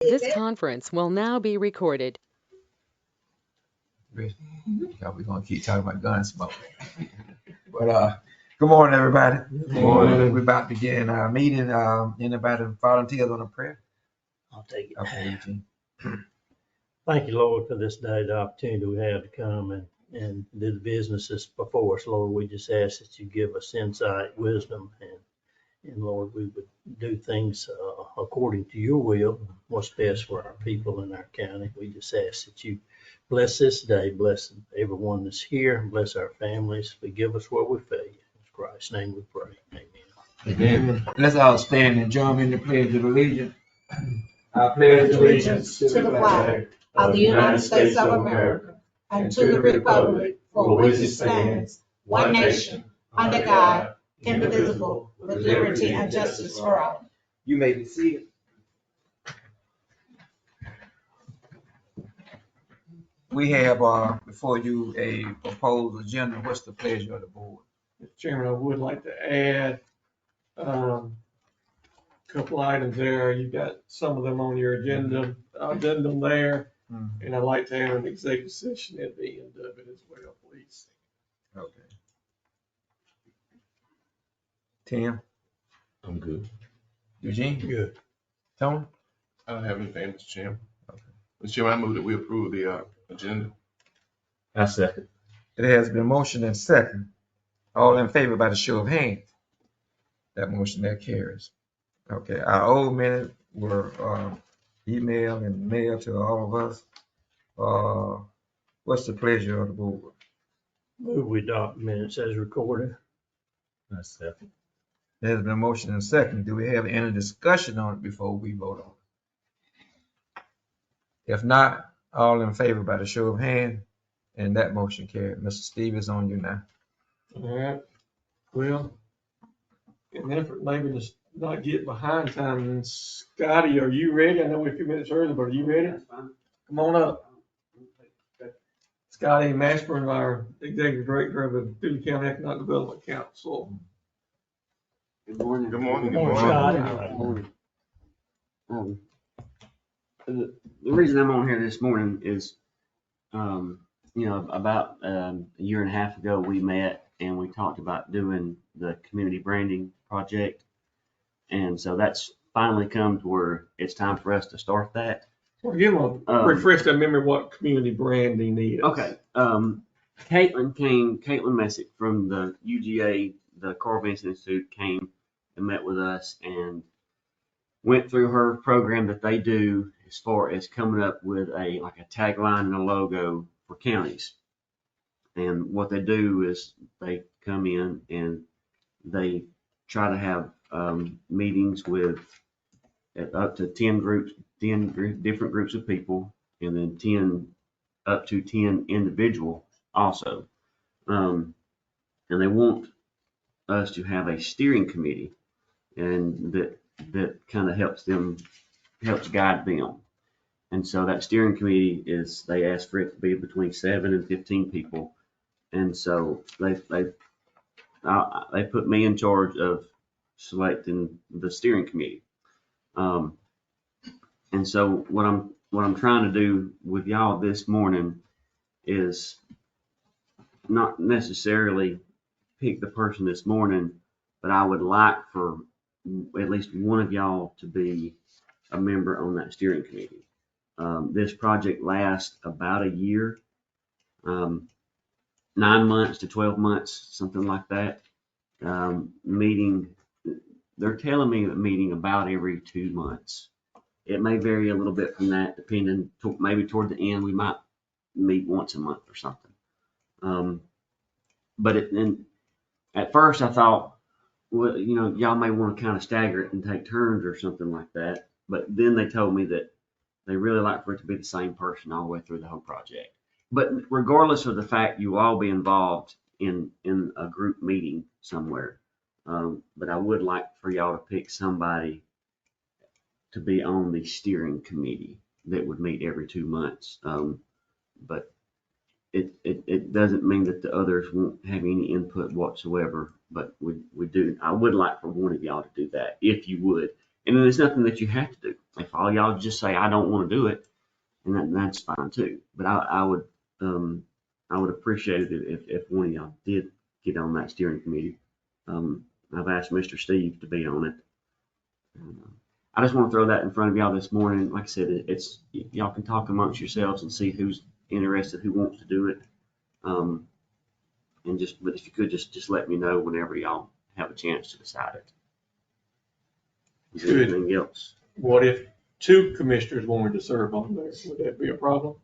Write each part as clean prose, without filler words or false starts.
This conference will now be recorded. Yeah, we're gonna keep talking about gun smoke. But good morning, everybody. Good morning. We're about to begin our meeting. Anybody volunteers on a prayer? I'll take it. Okay, Eugene. Thank you, Lord, for this day, the opportunity we have to come and do the businesses before us, Lord. We just ask that you give us insight, wisdom, and Lord, we would do things according to your will, what's best for our people in our county. We just ask that you bless this day, bless everyone that's here, and bless our families. Forgive us where we fail you. In Christ's name we pray. Amen. Amen. Let's all stand and join in the pledge of allegiance. I pledge allegiance to the flag of the United States of America and to the republic for which it stands, one nation, under God, indivisible, with liberty and justice for all. You may be seated. We have before you a proposed agenda. What's the pleasure of the board? Mr. Chairman, I would like to add a couple items there. You've got some of them on your agenda, addendum there, and I'd like to have an executive session at the end of it as well, please. Okay. Tim? I'm good. Eugene? Good. Tony? I don't have anything, Mr. Chairman. Okay. Mr. Chairman, I move that we approve the agenda. I second. It has been motioned and second. All in favor by the show of hands. That motion that carries. Okay, our old minutes were emailed and mailed to all of us. What's the pleasure of the board? Move we adopt minutes as recorded. I second. There has been motion and second. Do we have any discussion on it before we vote on it? If not, all in favor by the show of hands, and that motion carried. Mr. Steve is on you now. All right. Well, in an effort maybe to not get behind time, Scotty, are you ready? I know we're a few minutes early, but are you ready? Come on up. Scotty Mashburn, our Executive Director of the Dilley County Economic Development Council. Good morning. Good morning. Good morning, Scotty. The reason I'm on here this morning is, about a year and a half ago, we met and we talked about doing the community branding project. And so that's finally come to where it's time for us to start that. Well, give them refresh that memory what community branding is. Okay. Caitlin Messick from the UGA, the Carl Vinson Institute, came and met with us and went through her program that they do as far as coming up with a tagline and a logo for counties. And what they do is they come in and they try to have meetings with up to 10 different groups of people, and then up to 10 individual also. And they want us to have a steering committee, and that kind of helps guide them. And so that steering committee they ask for it to be between 7 and 15 people. And so they put me in charge of selecting the steering committee. And so what I'm trying to do with y'all this morning is not necessarily pick the person this morning, but I would like for at least one of y'all to be a member on that steering committee. This project lasts about a year, 9 months to 12 months, something like that. They're telling me that meeting about every 2 months. It may vary a little bit from that, depending. Maybe toward the end, we might meet once a month or something. And at first I thought, well, y'all may want to kind of stagger it and take turns or something like that. But then they told me that they really like for it to be the same person all the way through the whole project. But regardless of the fact you all be involved in a group meeting somewhere, but I would like for y'all to pick somebody to be on the steering committee that would meet every 2 months. But it doesn't mean that the others won't have any input whatsoever. But I would like for one of y'all to do that, if you would. And then there's nothing that you have to do. If all y'all just say, I don't want to do it, and that's fine too. But I would appreciate it if one of y'all did get on that steering committee. I've asked Mr. Steve to be on it. I just want to throw that in front of y'all this morning. Like I said, it's y'all can talk amongst yourselves and see who's interested, who wants to do it. But if you could just let me know whenever y'all have a chance to decide it. Is there Good. anything else? What if 2 commissioners wanted to serve on there? Would that be a problem?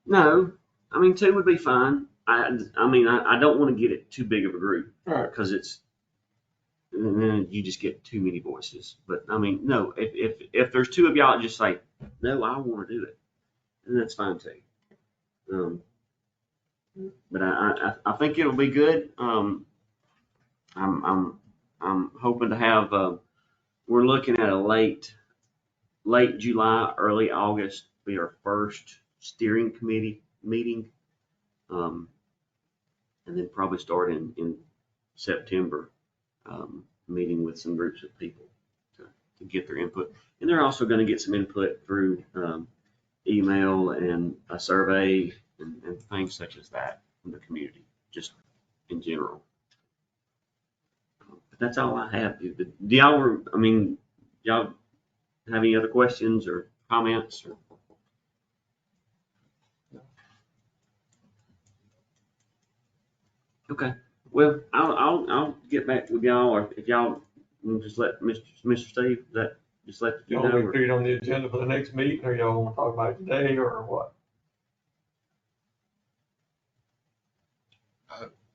No, I mean 2 would be fine. I mean I don't want to get it too big of a group All right. because and then you just get too many voices. But I mean, no, if there's 2 of y'all that just say, no, I want to do it, then that's fine too. But I think it'll be good. I'm hoping to have, we're looking at a late July, early August be our first steering committee meeting. And then probably start in September, meeting with some groups of people to get their input. And they're also going to get some input through email and a survey and things such as that from the community, just in general. But that's all I have. Do y'all, y'all have any other questions or comments? Okay. Well, I'll get back with y'all, or if y'all want to just let Mr. Steve, just let you Y'all know. want to put it on the agenda for the next meeting, or y'all want to talk about it today, or what?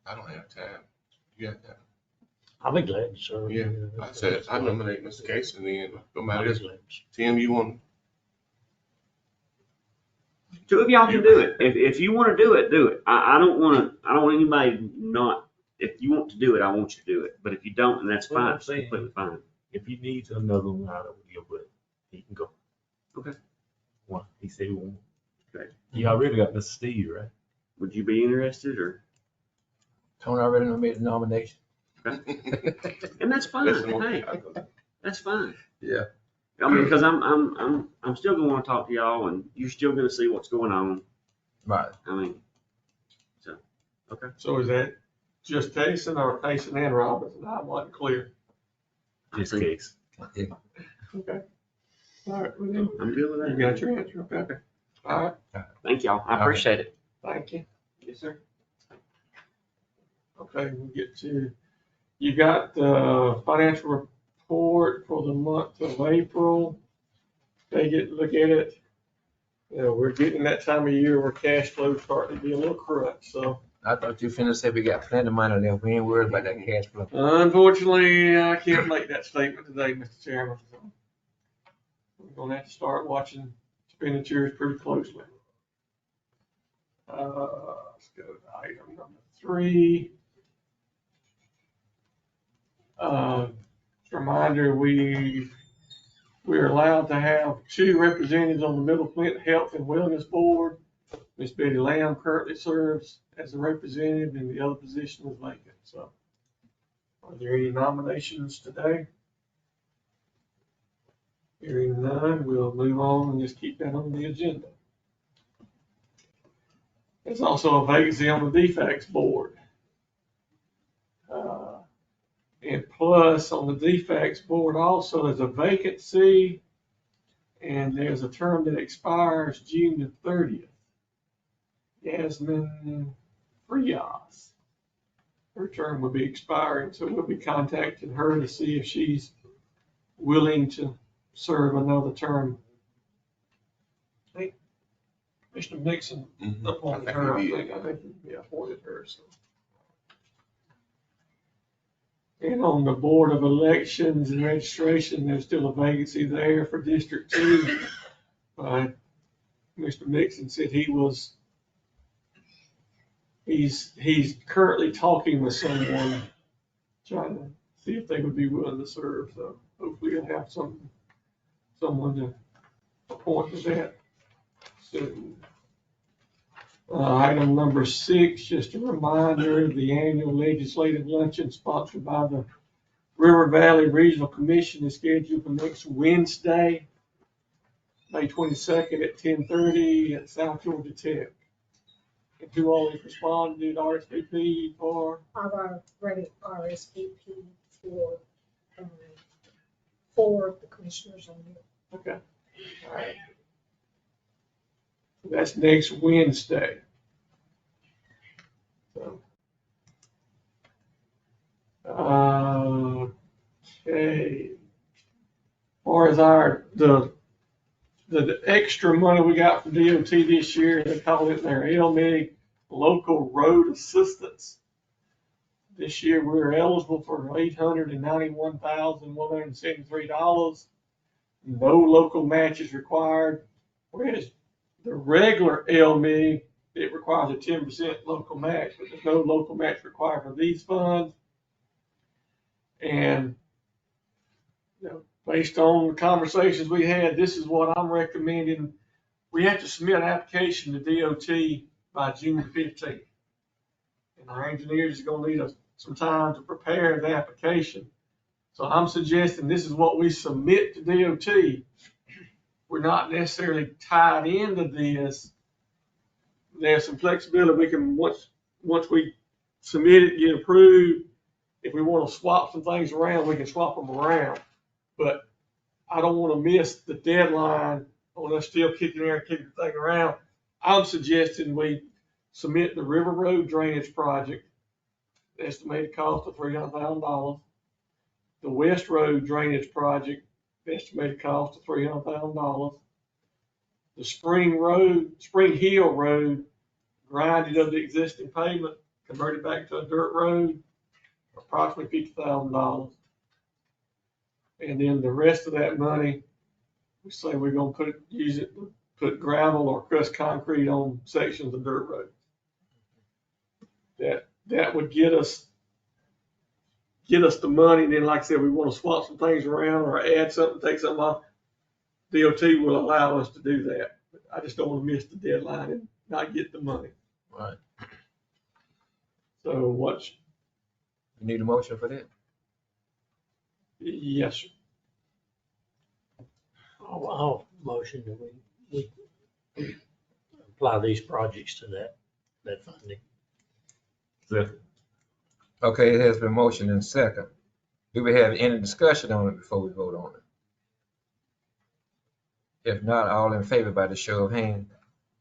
I don't have time. You got that? I'll be glad to serve. Yeah, I said, I nominate Mr. Case, and then no I'll matter, be glad. Tim, you want, 2 of y'all can do it. If you want to do it, do it. I don't want anybody not. If you want to do it, I want you to do it. But if you don't, then that's Well, fine. I'm saying- Completely fine. If you need another one, I don't deal with it. He can go. Okay. One, he said he won't. Okay. You already got Mr. Steve, right? Would you be interested, or? Tony already made the nomination. And that's fine. listen, Hey, that's fine. Yeah. I mean, because I'm still gonna want to talk to y'all, and you're still gonna see what's going on. Right. I mean, So is that just Tyson or Tyson and Robinson? I wasn't clear. Just think- case. Okay. All right, well then, I'm good with you that. got your answer, okay? All right, Thank y'all. I appreciate it. thank you. Yes, sir. Okay, we'll get to, you got the financial report for the month of April. Look at it. You know, we're getting that time of year where cash flow's starting to be a little crunch, so. I thought you finna say we got plenty of money left. We ain't worried about that cash flow. Unfortunately, I can't make that statement today, Mr. Chairman. So we're gonna have to start watching expenditures pretty closely. Let's go to item number 3. Just a reminder, we're allowed to have 2 representatives on the Middle Flint Health and Wellness Board. Miss Betty Lamb currently serves as a representative, and the other position is vacant. So, are there any nominations today? Hearing none, we'll move on and just keep that on the agenda. There's also a vacancy on the DFAX board. And plus, on the DFAX board also, there's a vacancy, and there's a term that expires June the 30th. Yasmin Frias. Her term will be expiring, so we'll be contacting her to see if she's willing to serve another term. I think Mr. Nixon appointed her, I think he appointed her, so. And on the Board of Elections and Registration, there's still a vacancy there for District 2. Mr. Nixon said he's currently talking with someone, trying to see if they would be willing to serve. So hopefully he'll have someone to appoint to that soon. Item number 6, just a reminder, the annual legislative luncheon sponsored by the River Valley Regional Commission is scheduled for next Wednesday, May 22nd at 10:30 at South Georgia Tech. And who all has responded to RSVP for? I've already RSVP for, um, 4 of the commissioners on here. Okay. All right. So that's next Wednesday. So. Okay. As far as the extra money we got from DOT this year, they call it their LMIG Local Road Assistance. This year, we're eligible for $891,173. No local match is required, whereas the regular LMIG, it requires a 10% local match, but there's no local match required for these funds. And, you know, based on the conversations we had, this is what I'm recommending. We have to submit an application to DOT by June 15th. And our engineers are going to need some time to prepare the application. So I'm suggesting this is what we submit to DOT. We're not necessarily tied into this. There's some flexibility. We can, once we submit it, get approved, if we want to swap some things around, we can swap them around. But I don't want to miss the deadline on us still kicking the thing around. I'm suggesting we submit the River Road Drainage Project, estimated cost of $300,000. The West Road Drainage Project, estimated cost of $300,000. The Spring Hill Road, grinded of the existing pavement, converted back to a dirt road, approximately $50,000. And then the rest of that money, we say we're going to use it to put gravel or crushed concrete on sections of dirt road. That would get us the money. And then, like I said, we want to swap some things around or add something, take something off. DOT will allow us to do that. But I just don't want to miss the deadline and not get the money. Right. So You need a motion for that? yes, sir. I'll motion that we apply these projects to that funding. Okay, it has been motioned and second. Do we have any discussion on it before we vote on it? If not, all in favor by the show of hands,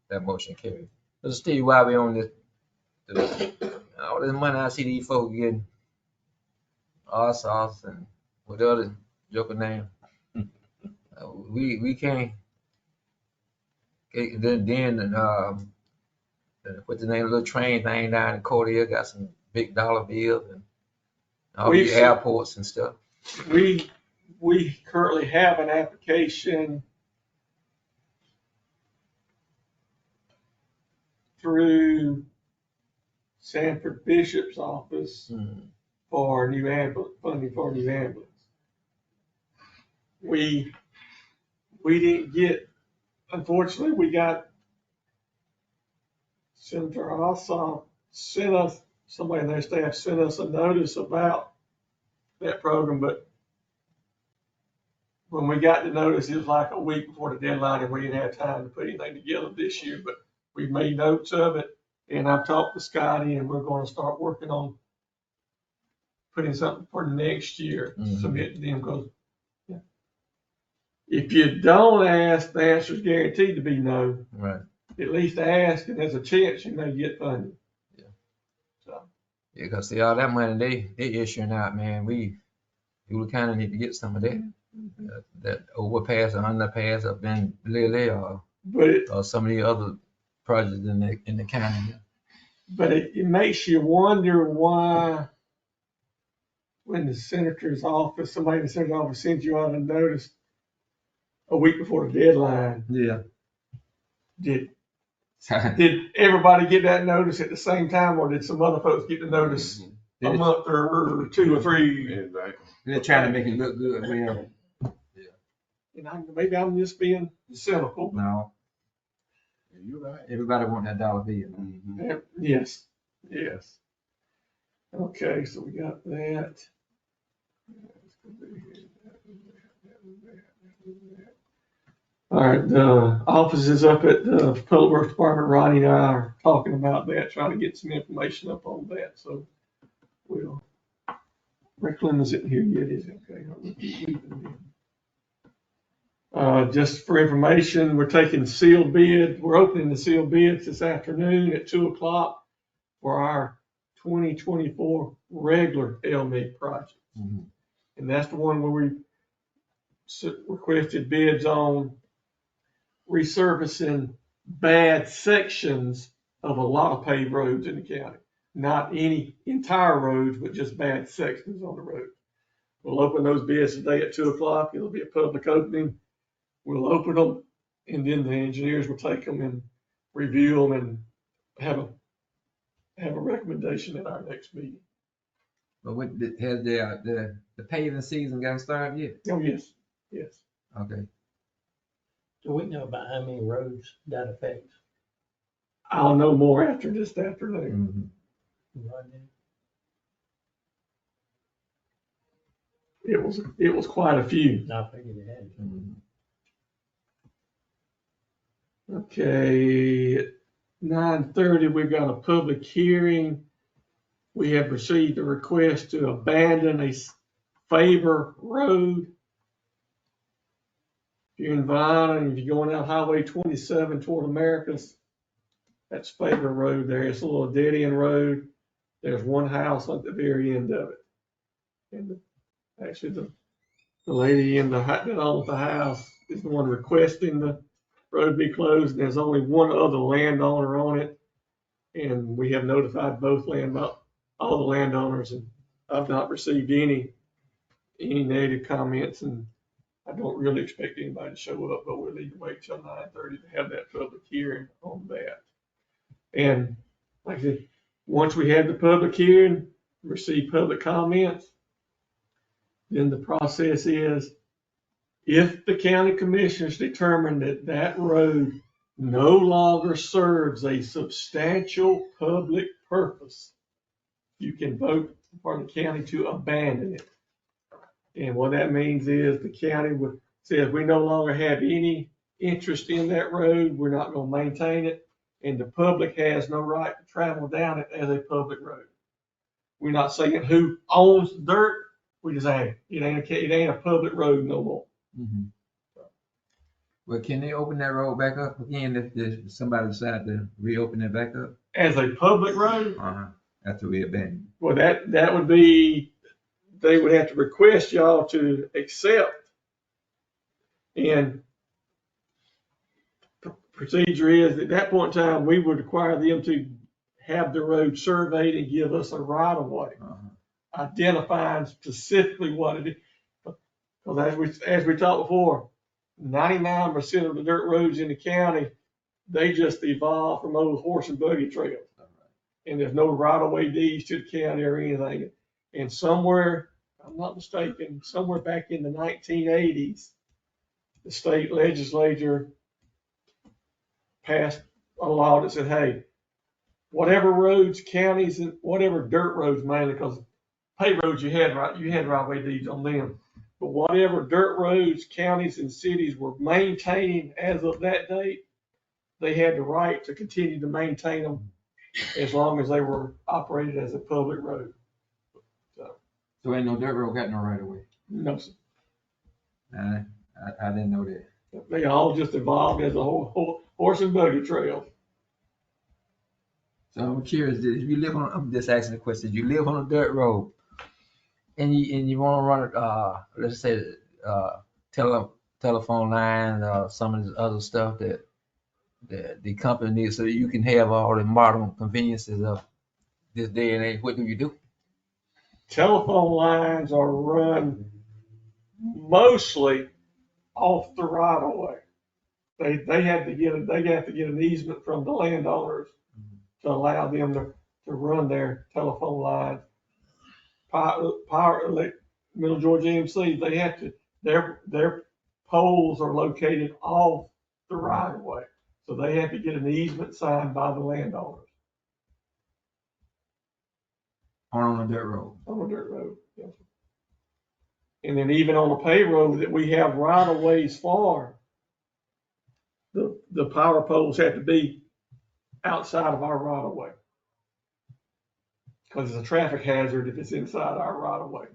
that motion carries. Mr. Steve, while we on this, all this money I see these folks getting, sauce and what other joker name, we can't. Then what's the name of the little train thing down in Cordier, got some big dollar bills and all these airports and stuff. We currently have an application through Sanford Bishop's office for new ambulance funding for a new ambulance. We didn't get, unfortunately, we got Senator Ossoff sent us, somebody in their staff sent us a notice about that program, but when we got the notice, it was like a week before the deadline, and we didn't have time to put anything together this year, but we made notes of it, and I've talked to Scotty, and we're going to start working on putting something for next year, submit to them, because if you don't ask, the answer is guaranteed to be no. Right. At least ask, and there's a chance you may get funding. Yeah. So. Yeah, because see all that money they issuing out, man, we would kind of need to get some of that. That overpass or underpass up in Lily or some of the other projects in the county. But it makes you wonder why, when the senator's office, somebody in the senator's office sends you out a notice a week before the deadline. Yeah. Did everybody get that notice at the same time, or did some other folks get the notice a month or 2 or 3? Exactly. They're trying to make it look good. And maybe I'm just being cynical. No. You're right. Everybody want that dollar bill. Yes. Okay, so we got that. All right, the office is up at the Public Works Department. Ronnie and I are talking about that, trying to get some information up on that, so we'll. Rick Lynn isn't here yet, is he? Okay. We'll keep moving then. Just for information, we're taking sealed bid. We're opening the sealed bids this afternoon at 2:00 for our 2024 regular LMIG project. Mhm. And that's the one where we requested bids on resurfacing bad sections of a lot of paved roads in the county. Not any entire roads, but just bad sections on the road. We'll open those bids today at 2:00. It'll be a public opening. We'll open them, and then the engineers will take them and review them and have a recommendation at our next meeting. But has the paving season gotten started yet? Oh, yes, yes. Okay. Do we know about how many roads that affects I'll know more after this afternoon. Mhm. right now? It was quite a few. I figured it had. Mhm. Okay, at 9:30, we've got a public hearing. We have received a request to abandon a favor road. If you're in Vine and if you're going out Highway 27 toward Americas, that's favor road there. It's a little dead end road. There's one house at the very end of it. And actually the lady that owns the house is the one requesting the road be closed. And there's only one other landowner on it. And we have notified all the landowners, and I've not received any negative comments, and I don't really expect anybody to show up, but we'll need to wait till 9:30 to have that public hearing on that. And like I said, once we have the public hearing, receive public comments, then the process is, if the county commissioners determine that that road no longer serves a substantial public purpose, you can vote for the county to abandon it. And what that means is the county would say, if we no longer have any interest in that road, we're not going to maintain it, and the public has no right to travel down it as a public road. We're not saying who owns the dirt. We just say it ain't a public road no more. Mhm. Well, can they open that road back up again if somebody decide to reopen it back up? As a public road, After we abandon well, that would be, they would have to request y'all to accept. And procedure is, at that point in time, we would require them to have the road surveyed and give us a right of way, identifying specifically what it is. Because as we talked before, 99% of the dirt roads in the county, they just evolved from old horse and buggy trails. And there's no right of way deeds to the county or anything. And somewhere, if I'm not mistaken, somewhere back in the 1980s, the state legislature passed a law that said, hey, whatever roads, counties, and whatever dirt roads mainly, because paved roads you had right of way deeds on them. But whatever dirt roads, counties, and cities were maintaining as of that date, they had the right to continue to maintain them as long as they were operated as a public road. So ain't no dirt road got no right of way. No, sir. I didn't know that. They all just evolved as a whole horse and buggy trail. So I'm curious, if you live on, I'm just asking the question, you live on a dirt road and you want to run let's say telephone line, some of this other stuff that the company needs so that you can have all the modern conveniences of this day and age, what do you do? Telephone lines are run mostly off the right of way. They have to get an easement from the landowners to allow them to run their telephone lines. Middle Georgia EMC, they have to, their poles are located off the right of way. So they have to get an easement signed by the landowners On a dirt road. on a dirt road. Yes, sir. And then even on the payroll that we have right of ways for, the power poles have to be outside of our right of way. Because it's a traffic hazard if it's inside our right of way.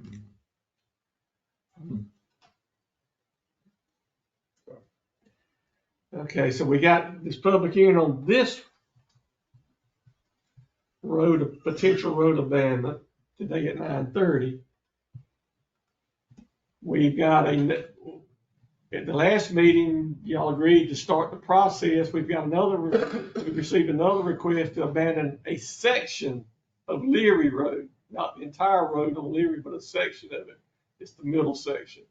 Okay, so we got this public hearing on this road, potential road abandonment today at 9:30. We've got at the last meeting, y'all agreed to start the process. We've received another request to abandon a section of Leary Road, not the entire road on Leary, but a section of it. It's the middle section.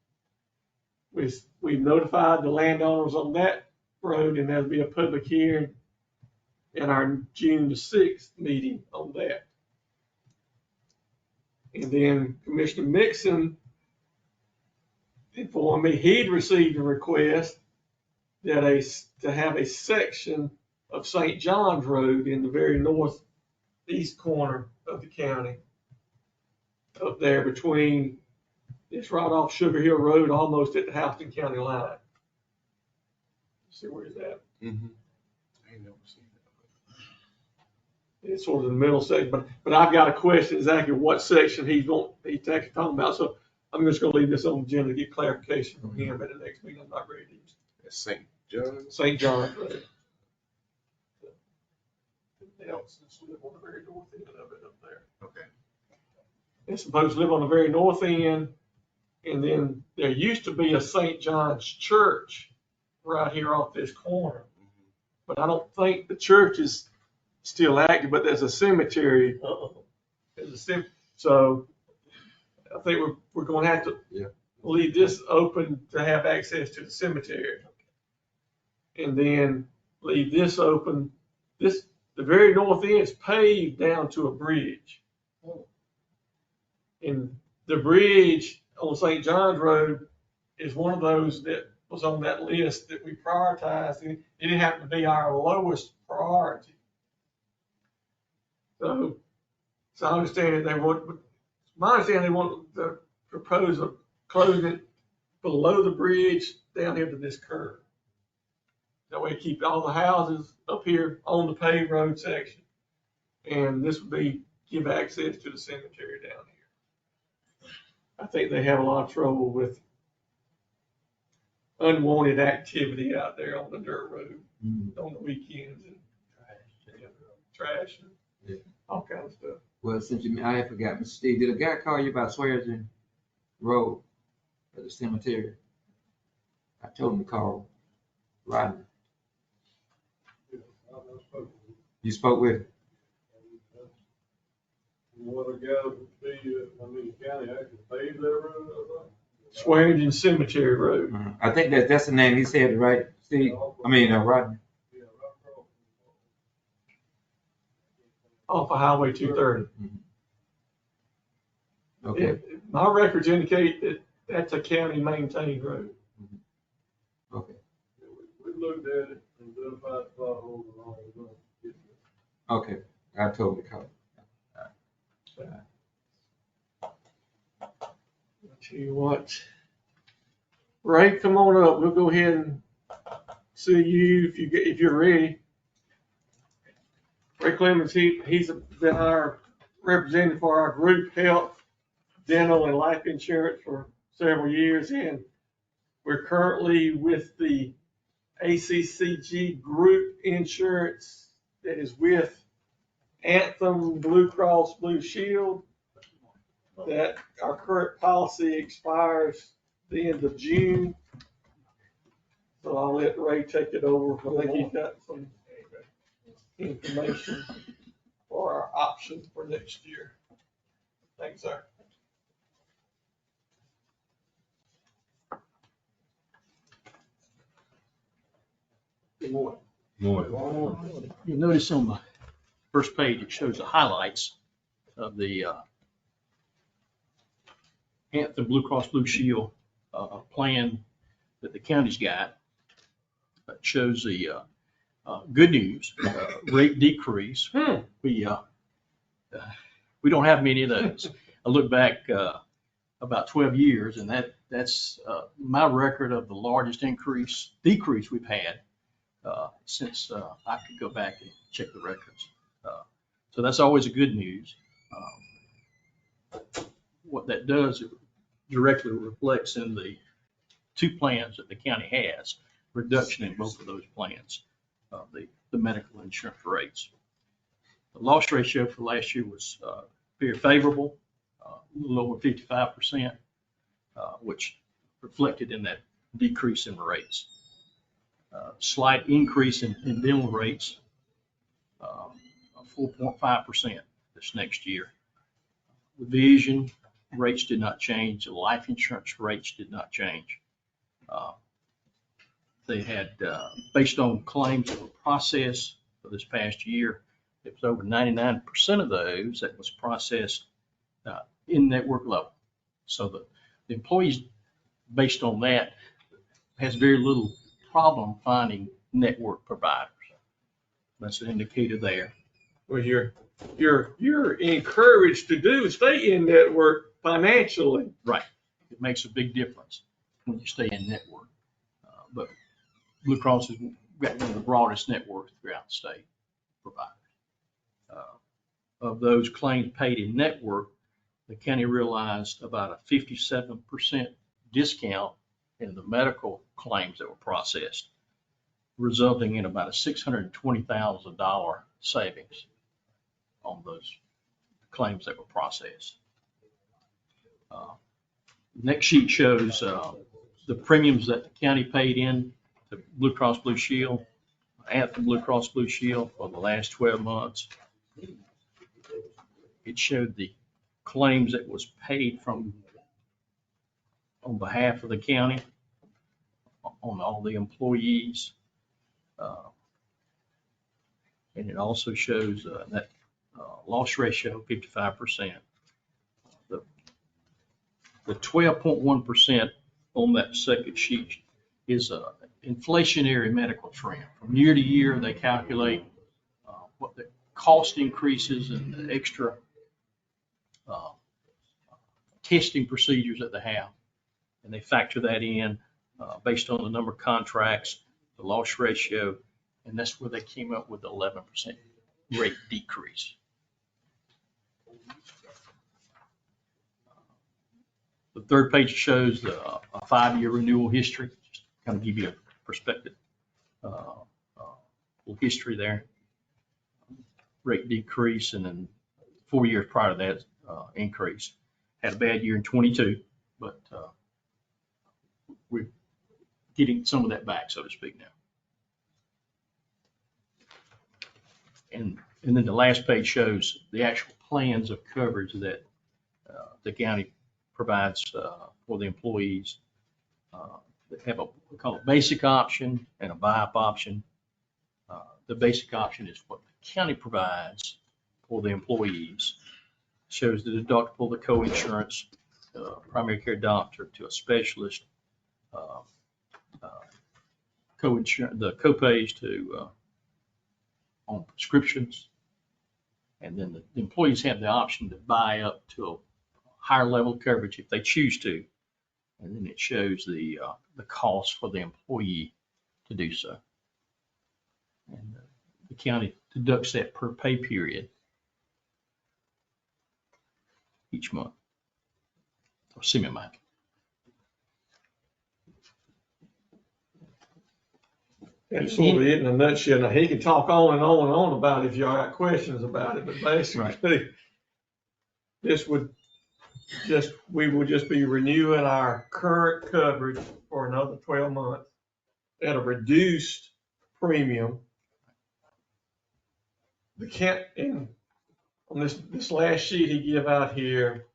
We've notified the landowners on that road, and there'll be a public hearing in our June the 6th meeting on that. And then Commissioner Mixon informed me he'd received a request that to have a section of St. John's Road in the very northeast corner of the county, up there between, it's right off Sugar Hill Road, almost at the Houston County line. See where it's at? Mm-hmm. I ain't never seen that. It's sort of the middle section, but I've got a question exactly what section he's actually talking about. So I'm just going to leave this on the agenda to get clarification from him at the next meeting. I'm not ready to use That's St. John. St. John's Road. The Nelsons live on the very north end of it up there. Okay. They're supposed to live on the very north end, and then there used to be a St. John's Church right here off this corner. But I don't think the church is still active, but there's a cemetery. So I think we're going to have to leave this open to have access to the cemetery. And then leave this open. The very north end is paved down to a bridge. And the bridge on St. John's Road is one of those that was on that list that we prioritized. It didn't have to be our lowest priority. So I understand that my understanding they want to propose closing it below the bridge down here to this curve. That way keep all the houses up here on the paved road section. And this would give access to the cemetery down here. I think they have a lot of trouble with unwanted activity out there on the dirt road on the weekends and trash and all kinds of stuff. Well, since I had forgot, Mr. Steve, did a guy call you about Swearingen Road at the cemetery? I told him to call Rodney. You spoke with him? What a guy would be, the county actually paved that road, Swearingen Cemetery Road. I think that's the name he said, right, Steve? Rodney. Yeah, right across. Off of Highway 230. Okay. My records indicate that that's a county maintained road. Okay. We looked at it and identified potholes and all of that. Okay. I told him to call. Tell you what, Ray, come on up. We'll go ahead and see you if you're ready. Ray Clemens, he's been our representative for our group health, dental, and life insurance for several years, and we're currently with the ACCG group insurance that is with Anthem Blue Cross Blue Shield. That our current policy expires the end of June. So I'll let Ray take it over. I think he's got some information for our options for next year. Thanks, sir. Good morning. Morning. You'll notice on the first page, it shows the highlights of the Anthem Blue Cross Blue Shield plan that the county's got. It shows the good news, rate decrease. We don't have many of those. I look back about 12 years, and that's my record of the largest decrease we've had since I could go back and check the records. So that's always a good news. What that does, it directly reflects in the 2 plans that the county has, reduction in both of those plans, the medical insurance rates. The loss ratio for last year was very favorable, a little over 55%, which reflected in that decrease in rates. Slight increase in dental rates, 4.5% this next year. The vision rates did not change. The life insurance rates did not change. They had, based on claims that were processed for this past year, it was over 99% of those that was processed in network level. So the employees, based on that, has very little problem finding network providers. That's an indicator there. Well, you're encouraged to stay in network financially. Right. It makes a big difference when you stay in network. But Blue Cross has got one of the broadest networks throughout the state providers. Of those claims paid in network, the county realized about a 57% discount in the medical claims that were processed, resulting in about a $620,000 savings on those claims that were processed. Next sheet shows the premiums that the county paid in to Blue Cross Blue Shield, Anthem Blue Cross Blue Shield for the last 12 months. It showed the claims that was paid from on behalf of the county on all the employees. And it also shows that loss ratio, 55%. The 12.1% on that second sheet is a inflationary medical trend. From year to year, they calculate what the cost increases and the extra testing procedures that they have. And they factor that in based on the number of contracts, the loss ratio, and that's where they came up with the 11% rate decrease. The third page shows a 5-year renewal history, just to kind of give you a perspective, history there. Rate decrease, and then 4 years prior to that, increase. Had a bad year in 22, but we're getting some of that back, so to speak, now. And then the last page shows the actual plans of coverage that the county provides for the employees. They have we call it basic option and a buy-up option. The basic option is what the county provides for the employees. Shows the deductible, the co-insurance, primary care doctor to a specialist, co-insurance, the co-pays to on prescriptions, and then the employees have the option to buy up to a higher level of coverage if they choose to, and then it shows the cost for the employee to do so. And the county deducts that per pay period each month, or semi-month. That's sort of it in a nutshell. Now, he can talk on and on and on about it if y'all got questions about it, but basically, this would we would just be renewing our current coverage for another 12 months at a reduced premium. On this last sheet he gave out here,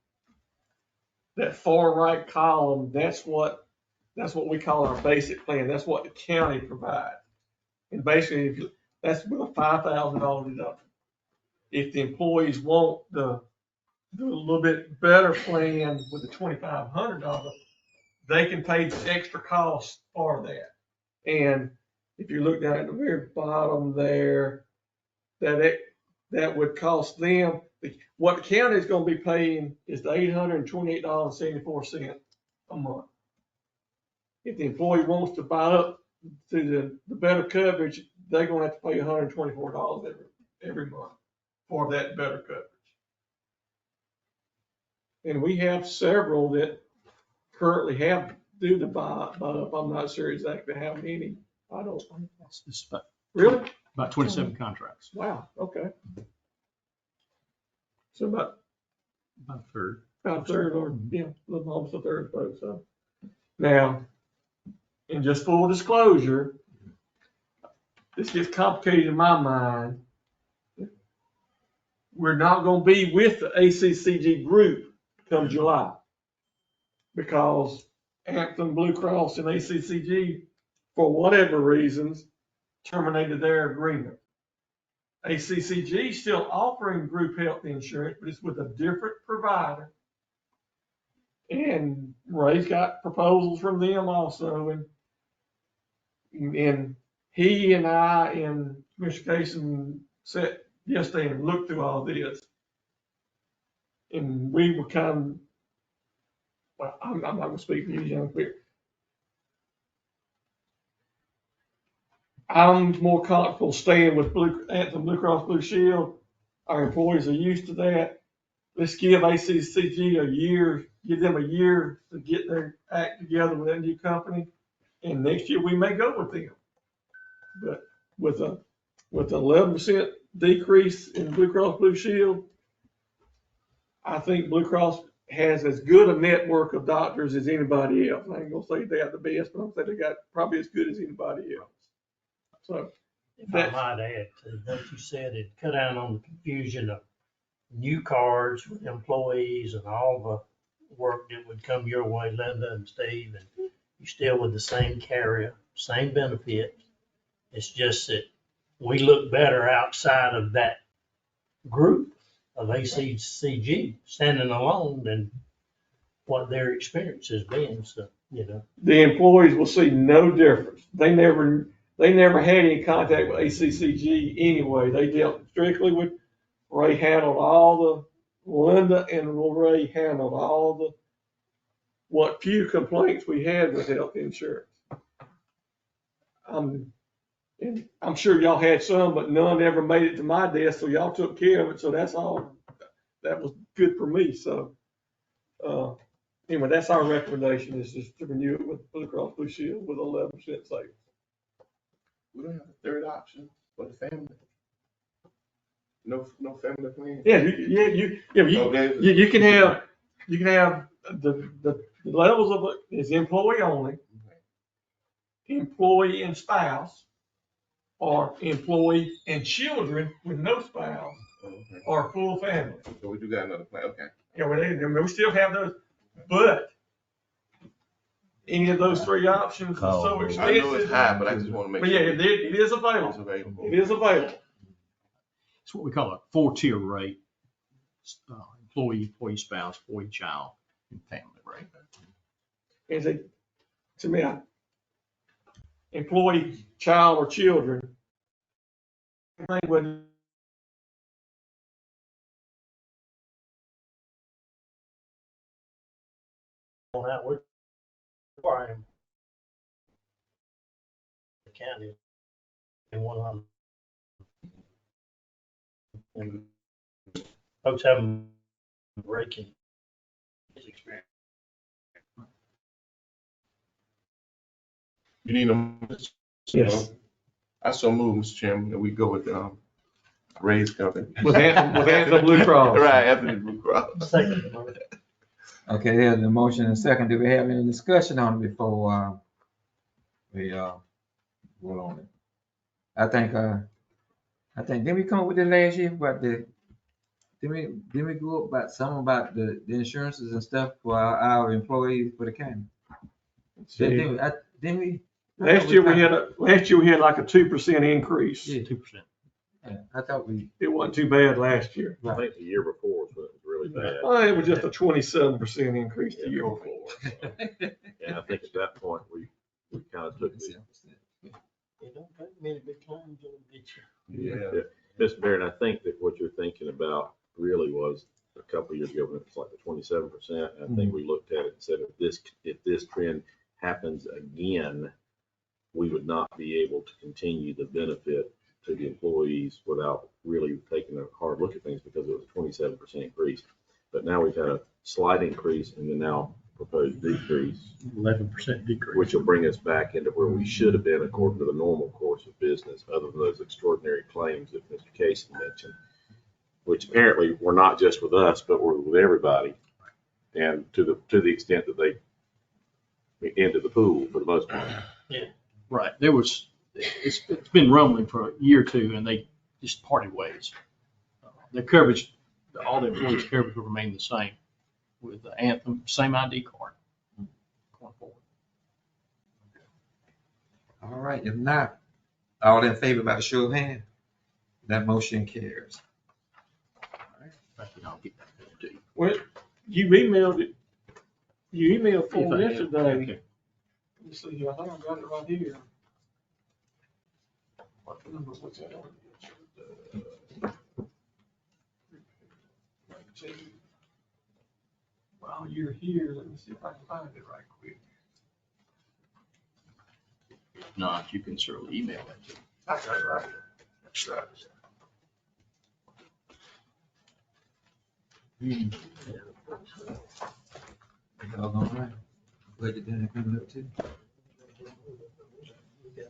that far right column, that's what we call our basic plan. That's what the county provides. And basically, that's with a $5,000 deductible. If the employees want the little bit better plan with the $2,500, they can pay the extra cost for that. And if you look down at the very bottom there, that would cost them, what the county is gonna be paying is the $828.74 a month. If the employee wants to buy up to the better coverage, they're gonna have to pay $124 every month for that better coverage. And we have several that currently do the buy up. I'm not sure exactly how many. I don't. It's Really? about 27 contracts. Wow, okay. So about About a third. a third or, yeah, almost a third folks, so. Now, and just full disclosure, this gets complicated in my mind. We're not gonna be with the ACCG group come July. Because Anthem, Blue Cross, and ACCG, for whatever reasons, terminated their agreement. ACCG is still offering group health insurance, but it's with a different provider. And Ray's got proposals from them also, and he and I and Mr. Cason sat yesterday and looked through all this. And we were well, I'm not gonna speak for you, young people. I'm more comfortable staying with Anthem Blue Cross Blue Shield. Our employees are used to that. Let's give ACCG a year, give them a year to get their act together with that new company. And next year we may go with them. But with a 11% decrease in Blue Cross Blue Shield, I think Blue Cross has as good a network of doctors as anybody else. I ain't gonna say they have the best, but I'm gonna say they got probably as good as anybody else. So If I might add to what you said, it cut down on the confusion of new cards with employees and all the work that would come your way, Linda and Steve, and you're still with the same carrier, same benefits. It's just that we look better outside of that group of ACCG standing alone than what their experience has been, so, you know. the employees will see no difference. They never had any contact with ACCG anyway. They dealt strictly with Ray. Linda and Ray handled all what few complaints we had with health insurance. And I'm sure y'all had some, but none ever made it to my desk, so y'all took care of it. So that's all. That was good for me. So anyway, that's our recommendation, is just to renew it with Blue Cross Blue Shield with 11% savings. We don't have a third option for the family. No family plan. Yeah, you can have the levels of it is employee only, employee and spouse, or employee and children with no spouse, or full family. So we do got another plan, okay. Yeah, we still have those, but any of those three options is so expensive. I know it's high, but I just want to make But sure. yeah, it is available. It's available. It is available. It's what we call a 4-tier rate. Employee, spouse, employee, child, and family rate. And to me, employee, child, or children, thing with On that, we're requiring the county and one of them. And folks haven't breaking his experience. You need them. Yes. I so move, Mr. Chairman, that we go with Ray's company. with Anthem Blue Cross. Right, Anthony Blue Cross. Second, Lord. Okay, there's a motion and second. Do we have any discussion on it before we vote on it? I think didn't we come up with it last year about didn't we go up about something about the insurances and stuff for our employees for the county? Didn't we? Last year we had like a 2% increase. Yeah. 2%. Yeah, I thought we. It wasn't too bad last year. I think the year before was really bad. Well, it was just a 27% increase the year before. And I think at that point, we kind of took it. You don't take many big times, it'll get you. Yeah. Mr. Barrett, I think that what you're thinking about really was a couple of years ago when it was like the 27%. I think we looked at it and said, if this trend happens again, we would not be able to continue the benefit to the employees without really taking a hard look at things, because it was a 27% increase. But now we've had a slight increase and then now proposed decrease, 11% decrease. which will bring us back into where we should have been according to the normal course of business, other than those extraordinary claims that Mr. Casey mentioned, which apparently were not just with us, but were with everybody. And to the extent that they entered the pool for the most part. Right. It's been rumbling for a year or two, and they just parted ways. Their coverage, all the employees' coverage will remain the same with the Anthem, same ID card going forward. All right, if not, all in favor by the show of hands? That motion carries. I'll get that to you. Well, you emailed it. You emailed for If I me have- yesterday. okay. Let me see here. I think I got it right here. What number was that on? While you're here, let me see if I can find it right quick. If not, you can certainly email it to me. I got it right here. That's right. Y'all all right? Budget dinner coming up too? Yeah.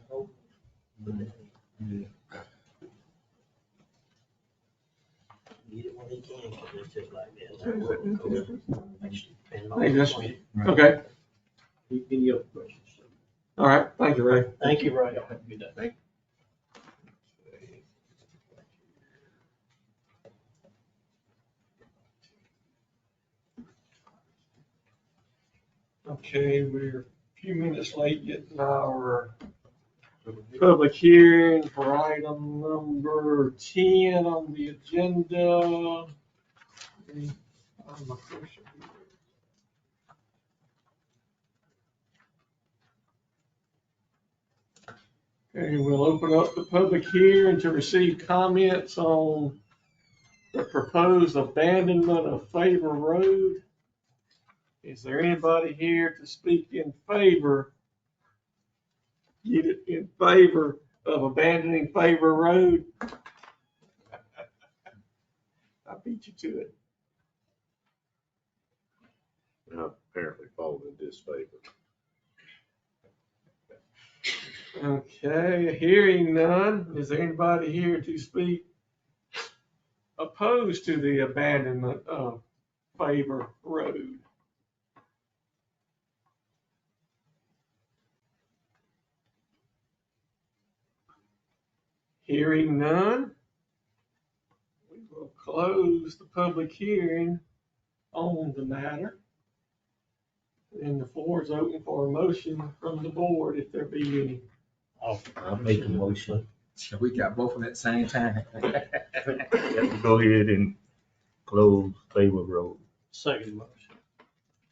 Get it when he can, 'cause it's just like that. Hey, that's- Okay, Any other questions? all right. Thank you, Ray. Thank you, Ray. Y'all have a good day. Okay, we're a few minutes late getting our public hearing for item number 10 on the agenda. Okay, we'll open up the public hearing to receive comments on the proposed abandonment of Favor Road. Is there anybody here to speak in favor? Get it in favor of abandoning Favor Road? I beat you to it. And I've apparently fallen in disfavor. Okay, hearing none, is there anybody here to speak opposed to the abandonment of Favor Road? Hearing none, we will close the public hearing on the matter. And the floor is open for a motion from the board if there be any. I'll make a motion. We got both of them at the same time. Go ahead and close Favor Road. Second motion.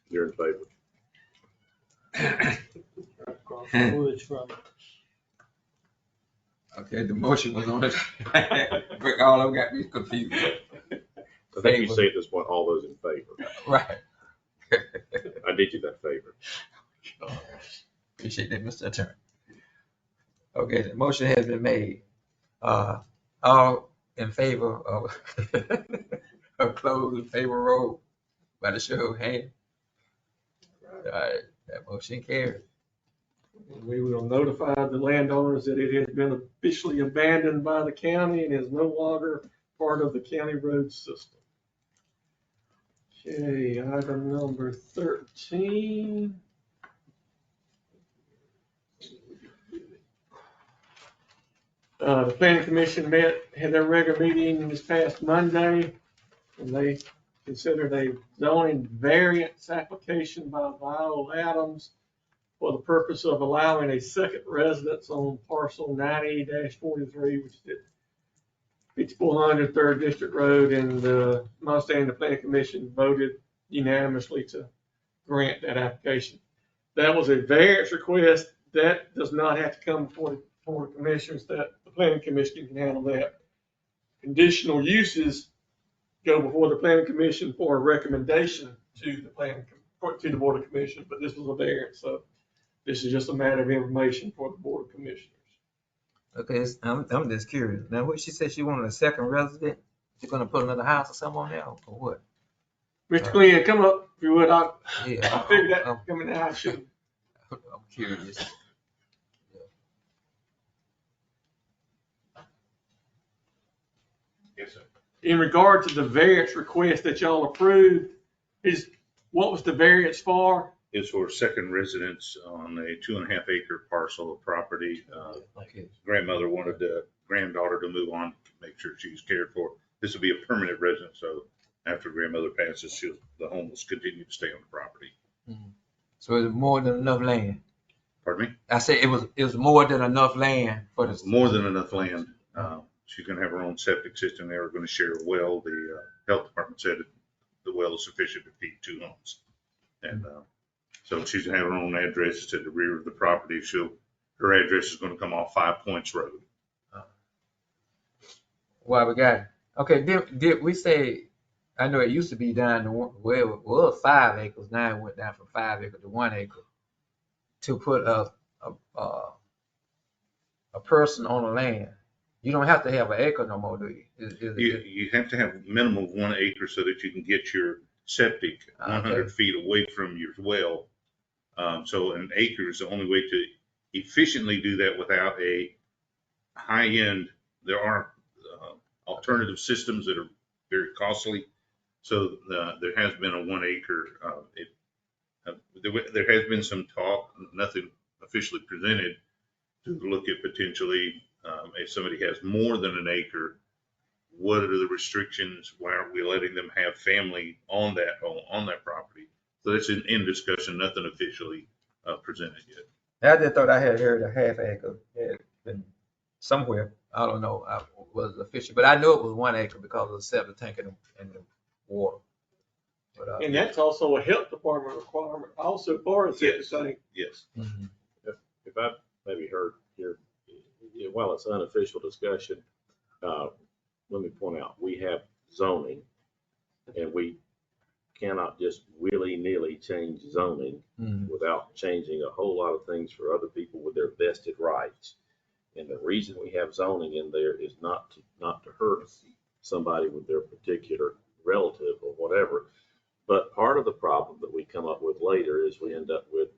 You're in favor. Across the woods from it. Okay, the motion was on it. But all of them got me confused. I think you say at this point, all those in favor. Right. I did you that favor. Appreciate that, Mr. Attorney. Okay, the motion has been made. All in favor of, of closing Favor Road by the show of hands? All right, that motion carries. We will notify the landowners that it has been officially abandoned by the county and is no longer part of the county road system. Okay, item number 13. The planning commission had their regular meeting this past Monday, and they considered a zoning variance application by Viola Adams for the purpose of allowing a second residence on parcel 90-43, which is 5400 3rd District Road, and my understanding the planning commission voted unanimously to grant that application. That was a variance request. That does not have to come before the commissioners. That the planning commission can handle that. Conditional uses go before the planning commission for a recommendation to the board of commissioners, but this was a variance, so this is just a matter of information for the board of commissioners. Okay, I'm just curious. Now, what she said, she wanted a second resident? She's gonna put another house or something on there, or what? Mr. Glenn, come up if you would. I Yeah, figured that coming out, I should. I'm curious. Yes, sir. In regard to the variance request that y'all approved, what was the variance for? Is for second residence on a 2.5 acre parcel of property. Okay. Grandmother wanted the granddaughter to move on, make sure she's cared for. This will be a permanent residence, so after grandmother passes, the home will continue to stay on the property. So it's more than enough land? Pardon me? I said it was more than enough land for this. More than enough land. She's gonna have her own septic system. They were gonna share a well. The health department said the well is sufficient to feed 2 homes. And so she's gonna have her own address to the rear of the property. Her address is gonna come off 5 Points Road. Well, we got it. Okay, did we say, I know it used to be down to, well, it was 5 acres, now it went down from 5 acres to 1 acre, to put a person on the land. You don't have to have an acre no more, do you? You have to have a minimum of 1 acre so that you can get your septic 100 feet away from your well. So an acre is the only way to efficiently do that without a high end. There are alternative systems that are very costly. So there has been a 1 acre. There has been some talk, nothing officially presented, to look at potentially if somebody has more than an acre, what are the restrictions? Why aren't we letting them have family on that home, on that property? So that's in discussion, nothing officially presented yet. I just thought I had heard a half acre had been somewhere. I don't know, was official, but I knew it was 1 acre because of the septic tank and the water. But, And that's also a health department requirement, also for a septic tank. Yes. If I maybe heard here, while it's unofficial discussion, let me point out, we have zoning, and we cannot just willy-nilly change zoning without changing a whole lot of things for other people with their vested rights. And the reason we have zoning in there is not to hurt somebody with their particular relative or whatever. But part of the problem that we come up with later is we end up with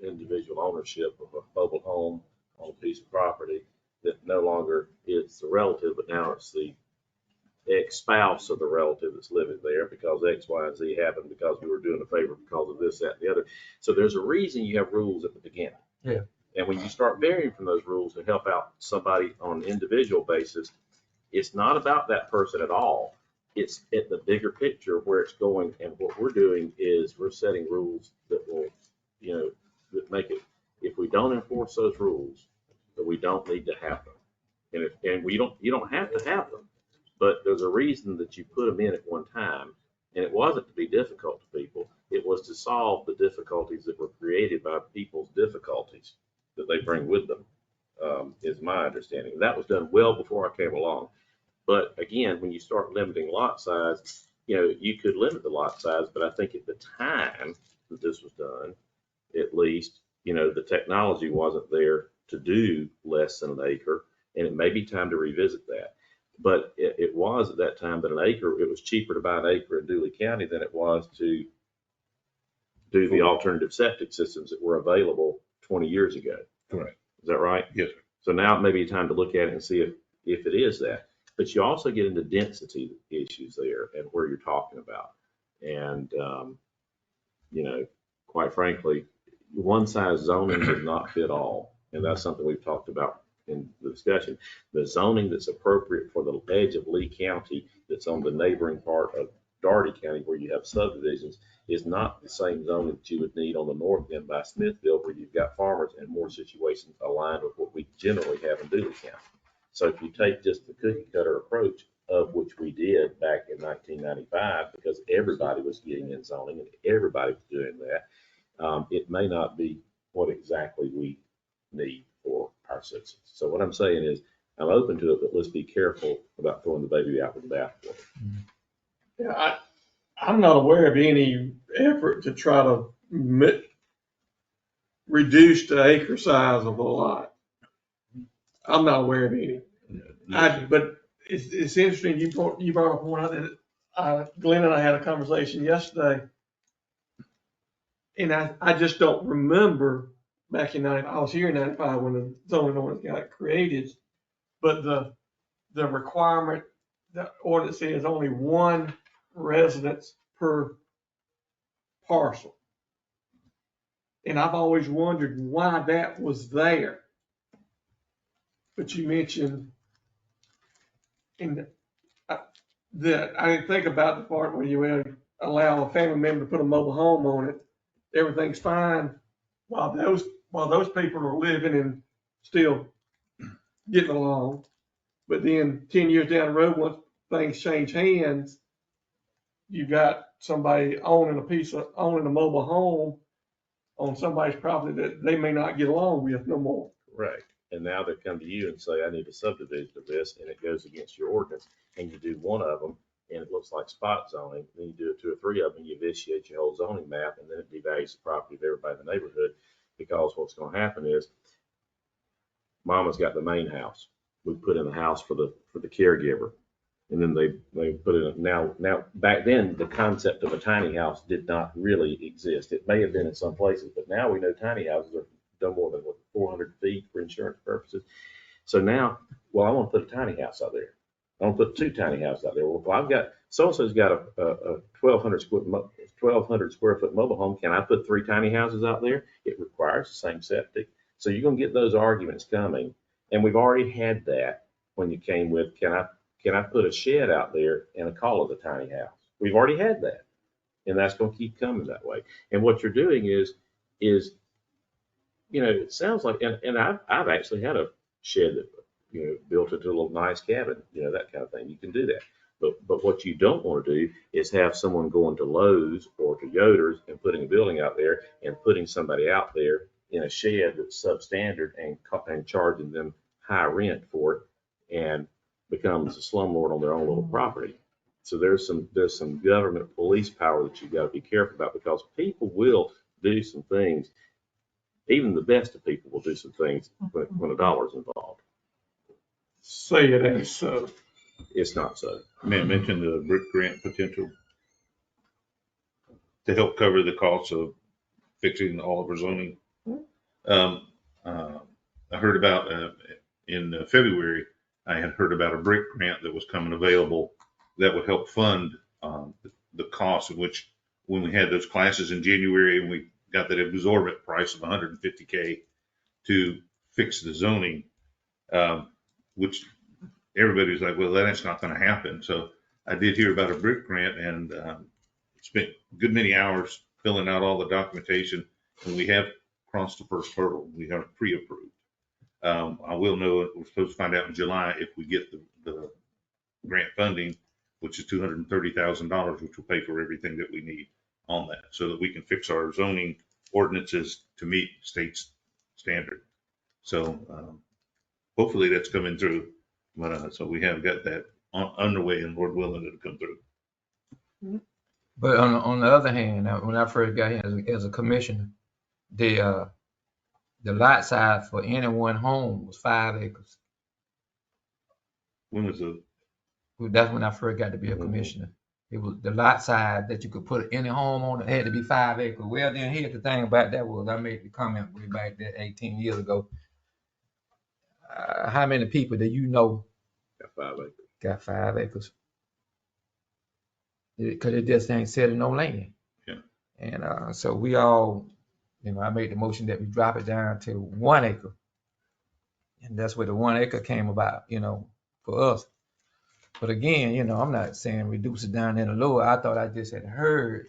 individual ownership of a mobile home on a piece of property that no longer is the relative, but now it's the ex-spouse of the relative that's living there because X, Y, and Z happened because we were doing a favor because of this, that, and the other. So there's a reason you have rules at the beginning. Yeah. And when you start varying from those rules to help out somebody on an individual basis, it's not about that person at all. It's at the bigger picture of where it's going. And what we're doing is we're setting rules that will, that make it, if we don't enforce those rules, that we don't need to have them. And you don't have to have them, but there's a reason that you put them in at one time. And it wasn't to be difficult to people. It was to solve the difficulties that were created by people's difficulties that they bring with them, is my understanding. That was done well before I came along. But again, when you start limiting lot size, you could limit the lot size, but I think at the time that this was done, at least, the technology wasn't there to do less than an acre, and it may be time to revisit that. But it was at that time that an acre, it was cheaper to buy an acre in Dooley County than it was to do the alternative septic systems that were available 20 years ago. Correct. Is that right? Yes, sir. So now it may be time to look at it and see if it is that. But you also get into density issues there and where you're talking about. And, quite frankly, one size zoning does not fit all. And that's something we've talked about in the discussion. The zoning that's appropriate for the edge of Lee County that's on the neighboring part of Doherty County where you have subdivisions is not the same zoning that you would need on the north end by Smithville where you've got farmers and more situations aligned with what we generally have in Dooley County. So if you take just the cookie cutter approach of which we did back in 1995, because everybody was getting in zoning and everybody was doing that, it may not be what exactly we need for our citizens. So what I'm saying is I'm open to it, but let's be careful about throwing the baby out with the bathwater. Yeah, I'm not aware of any effort to try to reduce the acre size of a lot. I'm not aware of any. But it's interesting, you brought up a point out that, Glenn and I had a conversation yesterday. And I just don't remember back in I was here in 95 when the zoning ordinance got created. But the requirement, the ordinance says only one residence per parcel. And I've always wondered why that was there. But you mentioned that I didn't think about the part where you allow a family member to put a mobile home on it. Everything's fine while those people are living and still getting along. But then 10 years down the road, once things change hands, you got somebody owning a mobile home on somebody's property that they may not get along with no more. Correct. And now they come to you and say, I need a subdivision of this, and it goes against your ordinance, and you do one of them, and it looks like spot zoning. Then you do 2 or 3 of them, you vitiate your whole zoning map, and then it devalues the property of everybody in the neighborhood. Because what's going to happen is, Mama's got the main house. We put in a house for the caregiver, and then they put in now back then the concept of a tiny house did not really exist. It may have been in some places, but now we know tiny houses are no more than 400 feet for insurance purposes. So now, well, I want to put a tiny house out there. I want to put 2 tiny houses out there. Well, if I've got so-and-so's got a 1,200 square foot mobile home, can I put 3 tiny houses out there? It requires the same septic. So you're going to get those arguments coming. And we've already had that when you came with, can I put a shed out there and call it a tiny house? We've already had that. And that's going to keep coming that way. And what you're doing is, it sounds like, and I've actually had a shed that, built into a little nice cabin, that kind of thing. You can do that. But what you don't want to do is have someone going to Lowe's or to Yoder's and putting a building out there and putting somebody out there in a shed that's substandard and charging them high rent for it and becomes a slumlord on their own little property. So there's some government police power that you've got to be careful about, because people will do some things. Even the best of people will do some things when a dollar's involved. Say it ain't so. It's not so. May I mention the BRIC grant potential to help cover the costs of fixing all of our zoning? I heard about in February, I had heard about a BRIC grant that was coming available that would help fund the cost, of which when we had those classes in January and we got that exorbitant price of $150K to fix the zoning, which everybody was like, well, that's not going to happen. So I did hear about a BRIC grant and spent a good many hours filling out all the documentation, and we have crossed the first hurdle. We are pre-approved. I will know, we're supposed to find out in July if we get the grant funding, which is $230,000, which will pay for everything that we need on that, so that we can fix our zoning ordinances to meet state's standard. So hopefully that's coming through. But so we have got that underway, and Lord willing, it'll come through. But on the other hand, when I first got here as a commissioner, the lot size for any one home was 5 acres. When was the? That's when I first got to be a commissioner. It was the lot size that you could put any home on. It had to be 5 acres. Well, then here's the thing about that was I made the comment way back there 18 years ago. How many people do you know Got 5 acres? Got 5 acres? Because it just ain't set in no land. Yeah. And so we all, I made the motion that we drop it down to 1 acre. And that's where the 1 acre came about, for us. But again, I'm not saying reduce it down any lower. I thought I just had heard,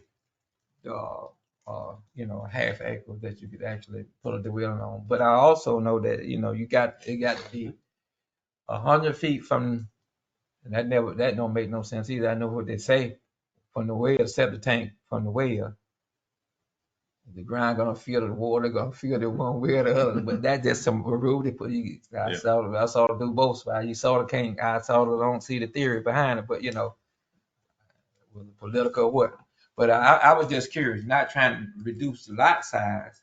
half acre that you could actually put a dwelling on. But I also know that, it got to be 100 feet from, and that don't make no sense either. I know what they say from the well, septic tank from the well. The ground gonna feel the water, gonna feel the one way or the other. But that's just some rule they put. I saw to do both sides. You sort of can't. I sort of don't see the theory behind it. But was it political or what? But I was just curious, not trying to reduce the lot size,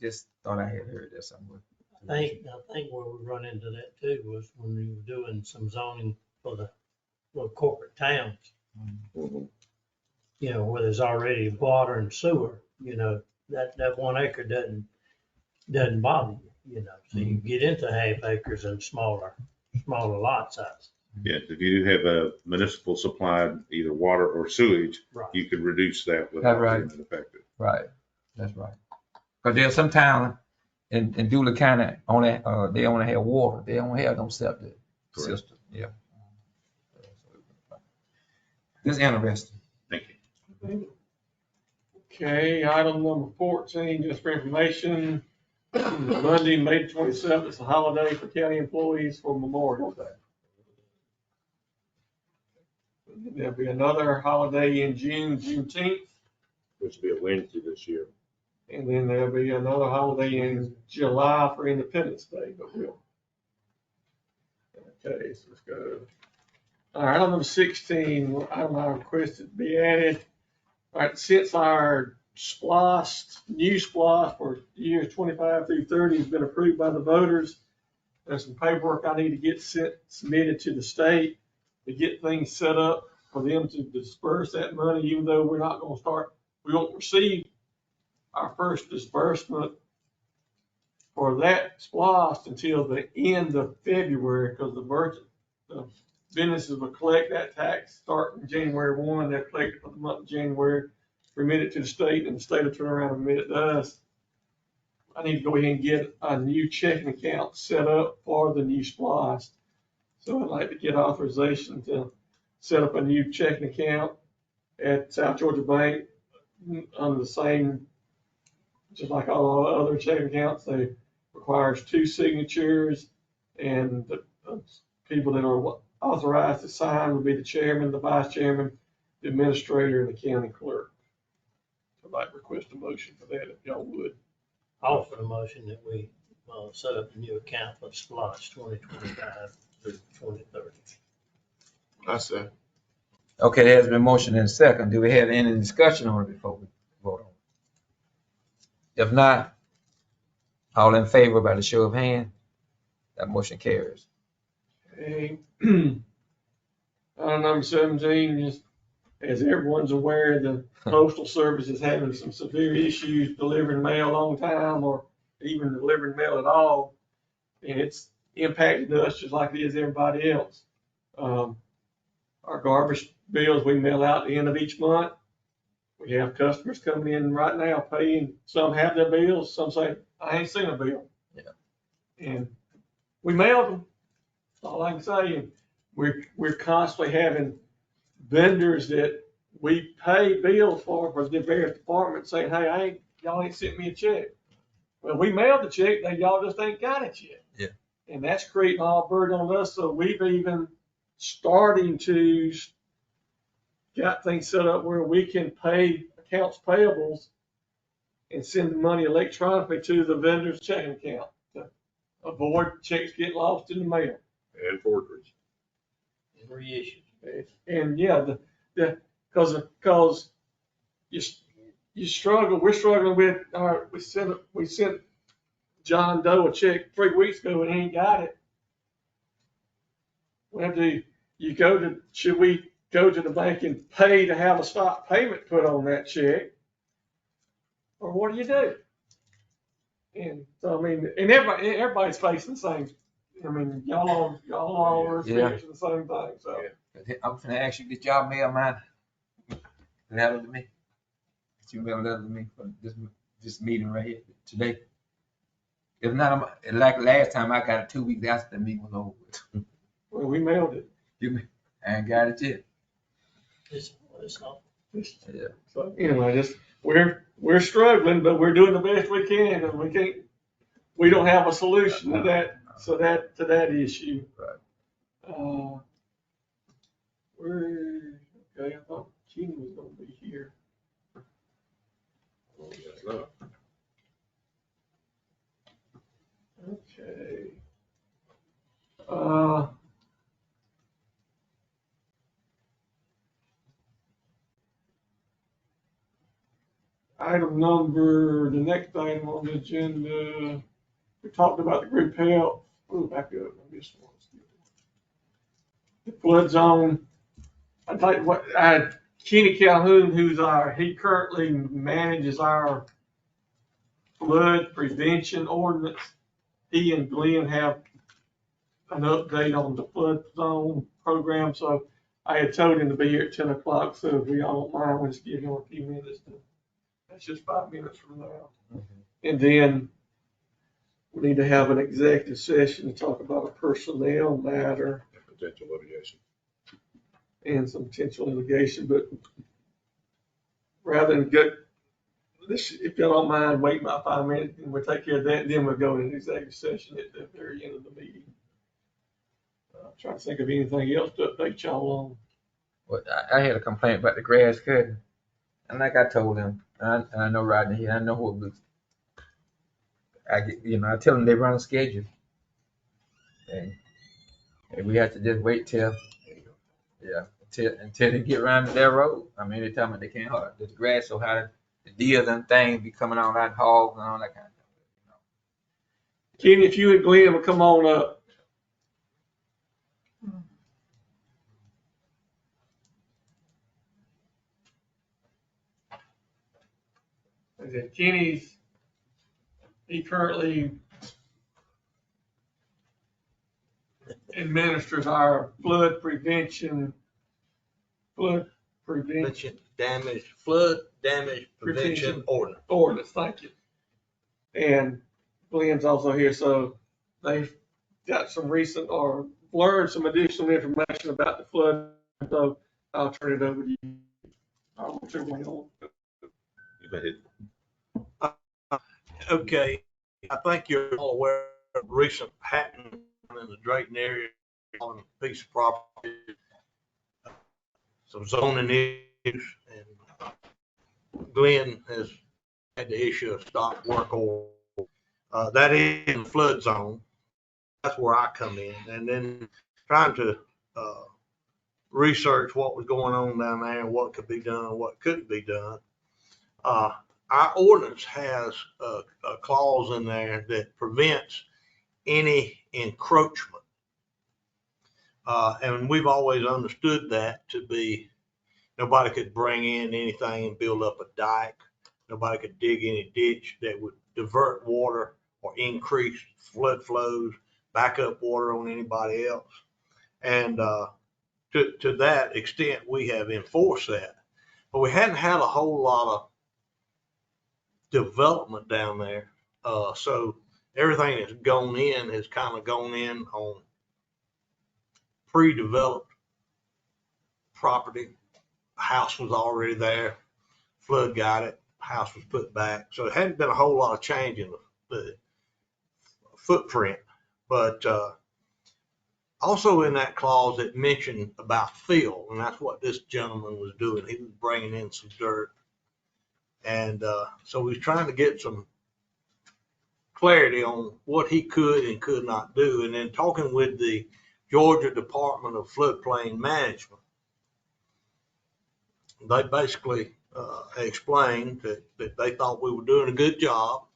just thought I had heard that somewhere. I think where we run into that too was when we were doing some zoning for the little corporate towns, Mhm. Where there's already water and sewer, that 1 acre doesn't bother you, so you get into half acres and smaller lot size. Yes, if you have a municipal supplied either water or sewage, Right. you could reduce that without That's right. being affected. Right, that's right. Because there's some town in Dula County, they only have water, they don't have no septic Correct. system, yeah. This is interesting. Thank you. Okay, item number 14, just for information, Monday, May 27th is a holiday for county employees for Memorial Day. There'll be another holiday in June, Juneteenth, Which will be a Wednesday this year. and then there'll be another holiday in July for Independence Day, but we'll. Okay, so let's go. All right, item number 16, item I requested to be added. All right, since our new SPOS for years 25 through 30 has been approved by the voters, there's some paperwork I need to get submitted to the state to get things set up for them to disperse that money, even though we won't receive our first disbursement for that SPOS until the end of February, because the businesses will collect that tax starting January 1. They'll collect it for the month of January, remit it to the state, and the state will turn around and remit it to us. I need to go ahead and get a new checking account set up for the new SPOS. So I'd like to get authorization to set up a new checking account at South Georgia Bank under the same, just like all other checking accounts. They requires 2 signatures, and the people that are authorized to sign would be the chairman, the vice chairman, the administrator, and the county clerk. I'd like to request a motion for that, if y'all would. I'll offer a motion that we set up a new account for SPOS 2025 through 2030. I say. Okay, there's been motion and second. Do we have any discussion on it before we vote on it? If not, all in favor by the show of hand, that motion carries. Okay. Item number 17 is, as everyone's aware, the postal service is having some severe issues delivering mail on time or even delivering mail at all. And it's impacted us just like it is everybody else. Our garbage bills we mail out at the end of each month. We have customers coming in right now paying. Some have their bills. Some say, I ain't seen a bill. Yeah. And we mailed them. That's all I can say. And we're constantly having vendors that we pay bills for the various departments saying, hey, y'all ain't sent me a check. Well, we mailed the check, y'all just ain't got it yet. Yeah. And that's creating all burden on us. So we've even starting to got things set up where we can pay accounts payables and send the money electronically to the vendor's checking account to avoid checks getting lost in the mail. And forgeries. And reissued. And yeah, because you struggle. We're struggling with we sent John Doe a check 3 weeks ago and he ain't got it. Well, should we go to the bank and pay to have a stop payment put on that check? Or what do you do? And so, I mean, and everybody's facing the same. I mean, y'all are experiencing the same thing. So I'm gonna ask you, did y'all mail mine? Letter to me? Did you mail a letter to me for this meeting right here today? If not, like last time I got it 2 weeks after the meeting was over with. well, we mailed it. I ain't got it yet. It's not. Yeah. So anyway, we're struggling, but we're doing the best we can, and we don't have a solution to that. So to that issue. Right. Okay, I thought Jeannie was going to be here. Okay. the next item on the agenda, we talked about the group health. Oh, back up, I missed one. The flood zone. I had Kenny Calhoun, he currently manages our flood prevention ordinance. He and Glenn have an update on the flood zone program, so I had told him to be here at 10 o'clock, so if we all don't mind, we'll just give him a few minutes. That's just 5 minutes from now. And then we need to have an executive session to talk about a personnel matter Potential litigation. and some potential litigation, but rather than get this, if y'all don't mind, wait about 5 minutes and we'll take care of that, and then we'll go into executive session at the very end of the meeting. I'm trying to think of anything else to update y'all on. Well, I had a complaint about the grass cutting, and like I told him, and I know Rodney here, I know what we, I tell them they run a schedule, and we have to just wait till they get around to their road. I mean, they tell me they can't hard the grass, so how the deers and things be coming on that hogs and all that kind of stuff. Kenny, if you and Glenn will come on up. Kenny's, he currently administers our flood prevention flood damage prevention ordinance, thank you. And Glenn's also here, so they've got some recent or learned some additional information about the flood, so I'll turn it over to you. Whichever way on. You bet it. Okay, I think you're all aware of recent happening in the Drayton area on a piece of property, some zoning issues, and Glenn has had to issue a stop work order. That is in the flood zone. That's where I come in, and then trying to research what was going on down there and what could be done, what couldn't be done. Our ordinance has a clause in there that prevents any encroachment. And we've always understood that to be nobody could bring in anything and build up a dike. Nobody could dig any ditch that would divert water or increase flood flows, back up water on anybody else. And to that extent, we have enforced that. But we hadn't had a whole lot of development down there. So everything that's gone in has kind of gone in on pre-developed property. A house was already there, flood got it, house was put back. So it hadn't been a whole lot of change in the footprint. But also in that clause, it mentioned about fill, and that's what this gentleman was doing. He was bringing in some dirt. And so he's trying to get some clarity on what he could and could not do. And then talking with the Georgia Department of Floodplain Management, they basically explained that they thought we were doing a good job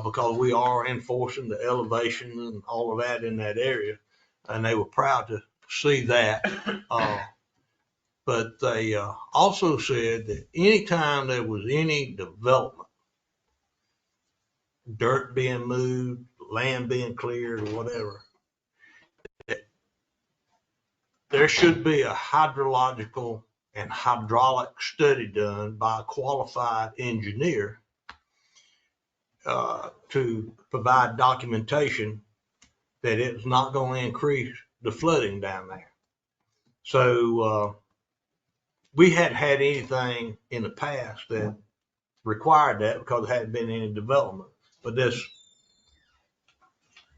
because we are enforcing the elevation and all of that in that area. And they were proud to see that. But they also said that anytime there was any development, dirt being moved, land being cleared, or whatever, there should be a hydrological and hydraulic study done by a qualified engineer to provide documentation that it's not going to increase the flooding down there. So we hadn't had anything in the past that required that because there hadn't been any development. But this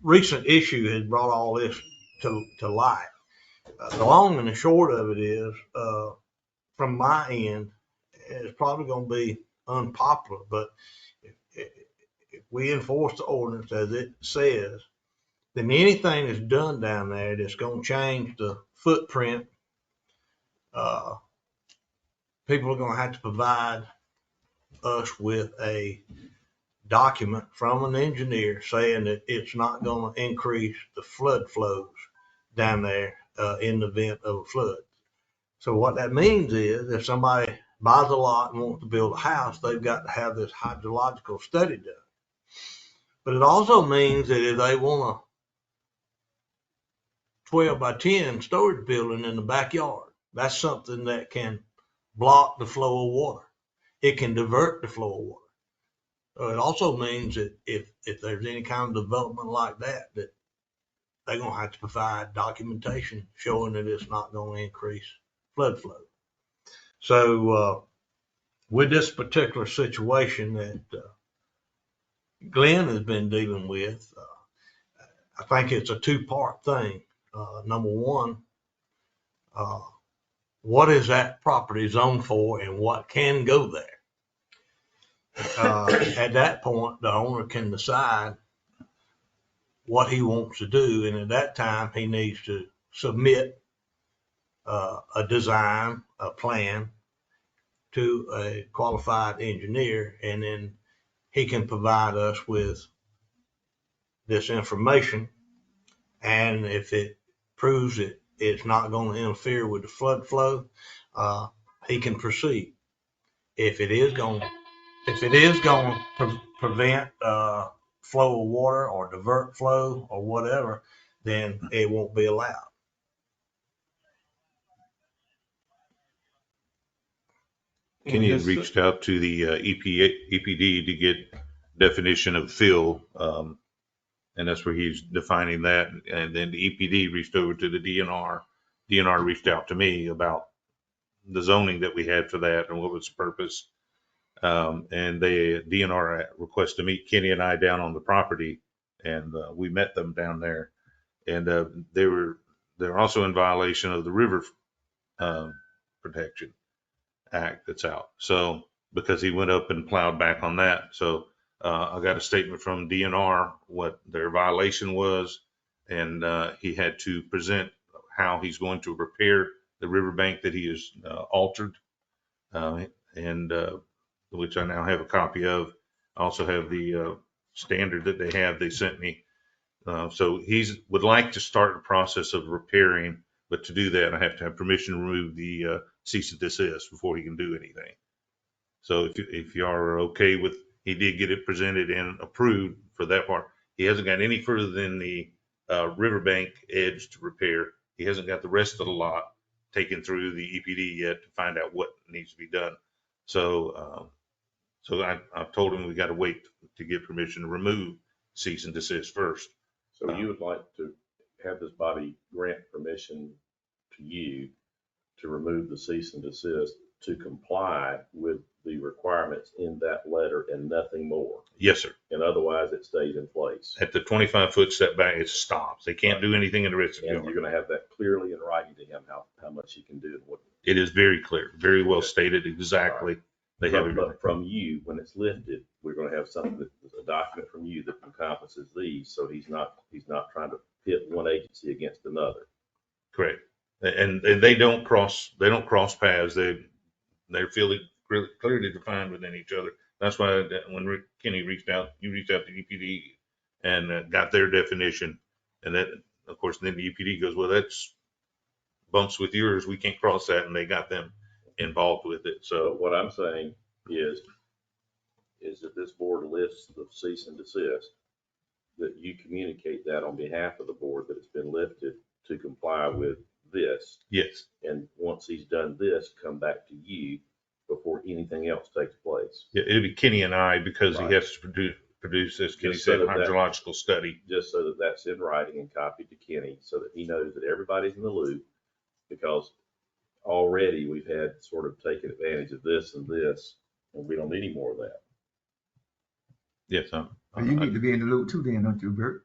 recent issue has brought all this to light. The long and the short of it is, from my end, it's probably going to be unpopular, but if we enforce the ordinance as it says, then anything that's done down there that's going to change the footprint, people are going to have to provide us with a document from an engineer saying that it's not going to increase the flood flows down there in the event of a flood. So what that means is if somebody buys a lot and wants to build a house, they've got to have this hydrological study done. But it also means that if they want a 12 by 10 storage building in the backyard, that's something that can block the flow of water. It can divert the flow of water. It also means that if there's any kind of development like that, that they're going to have to provide documentation showing that it's not going to increase flood flow. So with this particular situation that Glenn has been dealing with, I think it's a two-part thing. Number one, what is that property zoned for and what can go there? At that point, the owner can decide what he wants to do, and at that time, he needs to submit a design, a plan to a qualified engineer, and then he can provide us with this information. And if it proves that it's not going to interfere with the flood flow, he can proceed. If it is going to prevent flow of water or divert flow or whatever, then it won't be allowed. Kenny had reached out to the EPD to get definition of fill, and that's where he's defining that. And then the EPD reached over to the DNR. DNR reached out to me about the zoning that we had for that and what was the purpose. And DNR requested to meet Kenny and I down on the property, and we met them down there. And they're also in violation of the River Protection Act that's out. So because he went up and plowed back on that. So I got a statement from DNR what their violation was, and he had to present how he's going to repair the riverbank that he has altered, and which I now have a copy of. I also have the standard that they sent me. So he would like to start the process of repairing, but to do that, I have to have permission to remove the cease and desist before he can do anything. So if you are okay with, he did get it presented and approved for that part. He hasn't got any further than the riverbank edge to repair. He hasn't got the rest of the lot taken through the EPD yet to find out what needs to be done. So I've told him we got to wait to get permission to remove cease and desist first. So you would like to have this body grant permission to you to remove the cease and desist to comply with the requirements in that letter and nothing more? Yes, sir. And otherwise it stays in place. At the 25-foot setback, it stops. They can't do anything in the rest of the And yard. you're going to have that clearly in writing to him, how much he can do and what. It is very clear, very well stated exactly. Right. They have But from you, when it's lifted, we're going to have something a document from you that encompasses these, so he's not trying to pit one agency against another. Correct. And they don't cross paths. They're really clearly defined within each other. That's why when Kenny reached out, you reached out to EPD and got their definition. And that, of course, then the EPD goes, well, that's bumps with yours. We can't cross that. And they got them involved with it. So what I'm saying is that this board lists the cease and desist, that you communicate that on behalf of the board that it's been lifted to comply with this. Yes. And once he's done this, come back to you before anything else takes place. Yeah, it'll be Kenny and I, because Right. he has to produce this, Kenny Just so said, that hydrological study. Just so that that's in writing and copied to Kenny, so that he knows that everybody's in the loop, because already we've had sort of taken advantage of this, and we don't need any more of that. Yes, You need to be in the loop too then, don't you, Bert?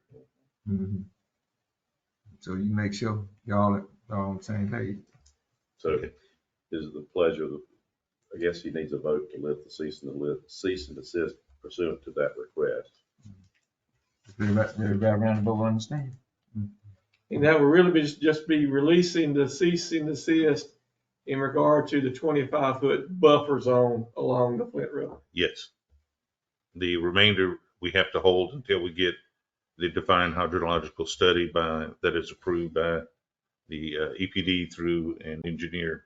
Mm-hmm. So you make sure y'all are on the same page. So is it the pleasure of I guess he needs a vote to lift the cease and desist pursuant to that request. Everybody around the board understand? And that would really just be releasing the cease and desist in regard to the 25-foot buffer zone along the Flint River. Yes. The remainder we have to hold until we get the defined hydrological study that is approved by the EPD through an engineer.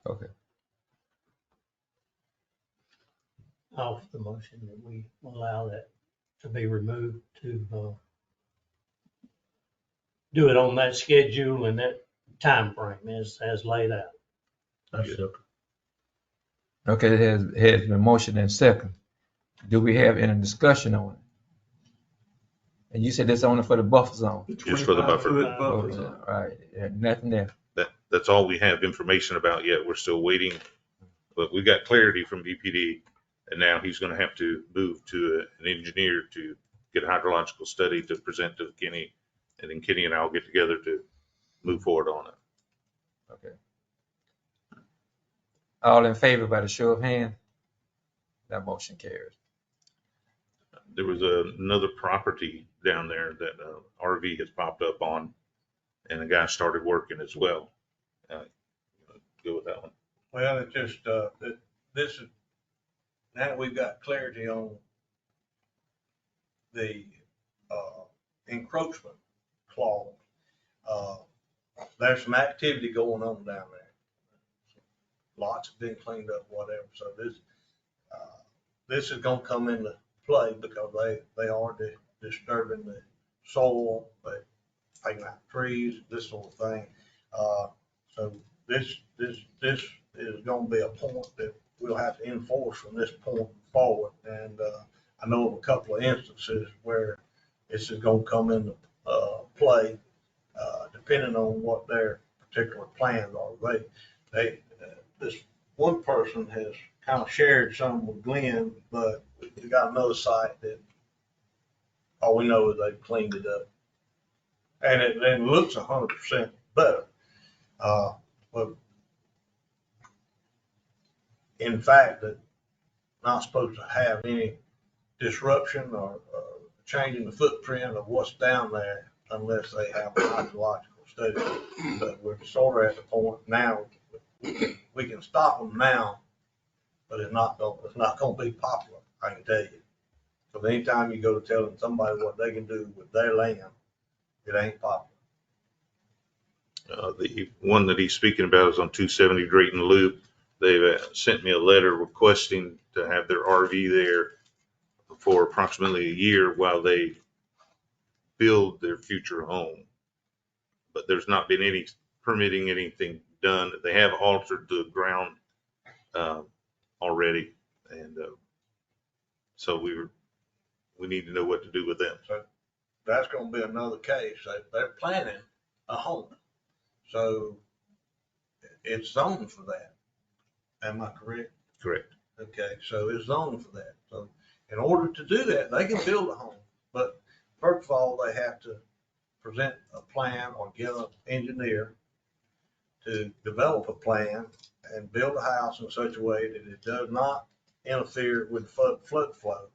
Okay. Off the motion that we allow that to be removed to do it on that schedule and that time frame as laid out. That's it. Okay, it has been motion and second. Do we have any discussion on it? And you said this only for the buffer zone? Just for the buffer. 25-foot buffer zone. All right, nothing there. That's all we have information about yet. We're still waiting, but we got clarity from EPD, and now he's going to have to move to an engineer to get a hydrological study to present to Kenny, and then Kenny and I will get together to move forward on it. Okay. All in favor by the show of hands? That motion carries. There was another property down there that RV has popped up on, and a guy started working as well. Go with that one. Well, it's just, this is, now that we've got clarity on the, encroachment clause, there's some activity going on down there. Lots have been cleaned up, whatever, so this is gonna come into play because they are disturbing the soil, they taking out trees, this sort of thing. So this is gonna be a point that we'll have to enforce from this point forward. And I know of a couple of instances where this is gonna come into play, depending on what their particular plans are. This one person has kind of shared some with Glenn, but we got another site that all we know is they've cleaned it up. And it looks 100% better. But in fact, that not supposed to have any disruption or changing the footprint of what's down there unless they have a hydrological study. But we're sort of at the point now, we can stop them now, but it's not going to be popular, I can tell you. So anytime you go to telling somebody what they can do with their land, it ain't popular. The one that he's speaking about is on 270 Drayton Loop. They've sent me a letter requesting to have their RV there for approximately a year while they build their future home. But there's not been any permitting, anything done. They have altered the ground already, and so we need to know what to do with them. So that's going to be another case. They're planning a home, so it's zoned for that. Am I correct? Correct. Okay, so it's zoned for that. So in order to do that, they can build a home, but first of all, they have to present a plan or get an engineer to develop a plan and build a house in such a way that it does not interfere with flood flow,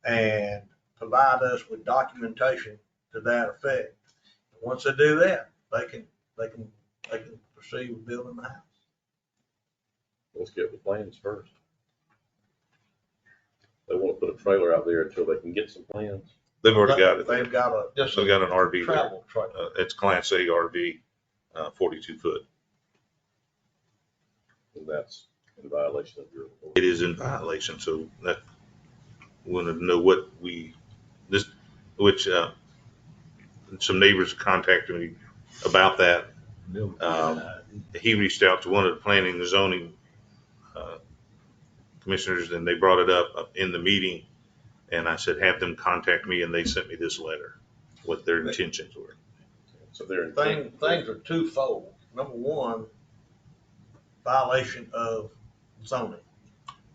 and provide us with documentation to that effect. Once they do that, they can proceed with building the house. Let's get the plans first. They want to put a trailer out there until they can get some plans. They've already got it. They've got an RV there. Travel trailer. It's Class A RV, 42 foot. And that's in violation of your. It is in violation, so that we want to know what some neighbors contacted me about that. He reached out to one of the planning and zoning commissioners, and they brought it up in the meeting, and I said, have them contact me, and they sent me this letter, what their intentions were. So things are twofold. Number one, violation of zoning.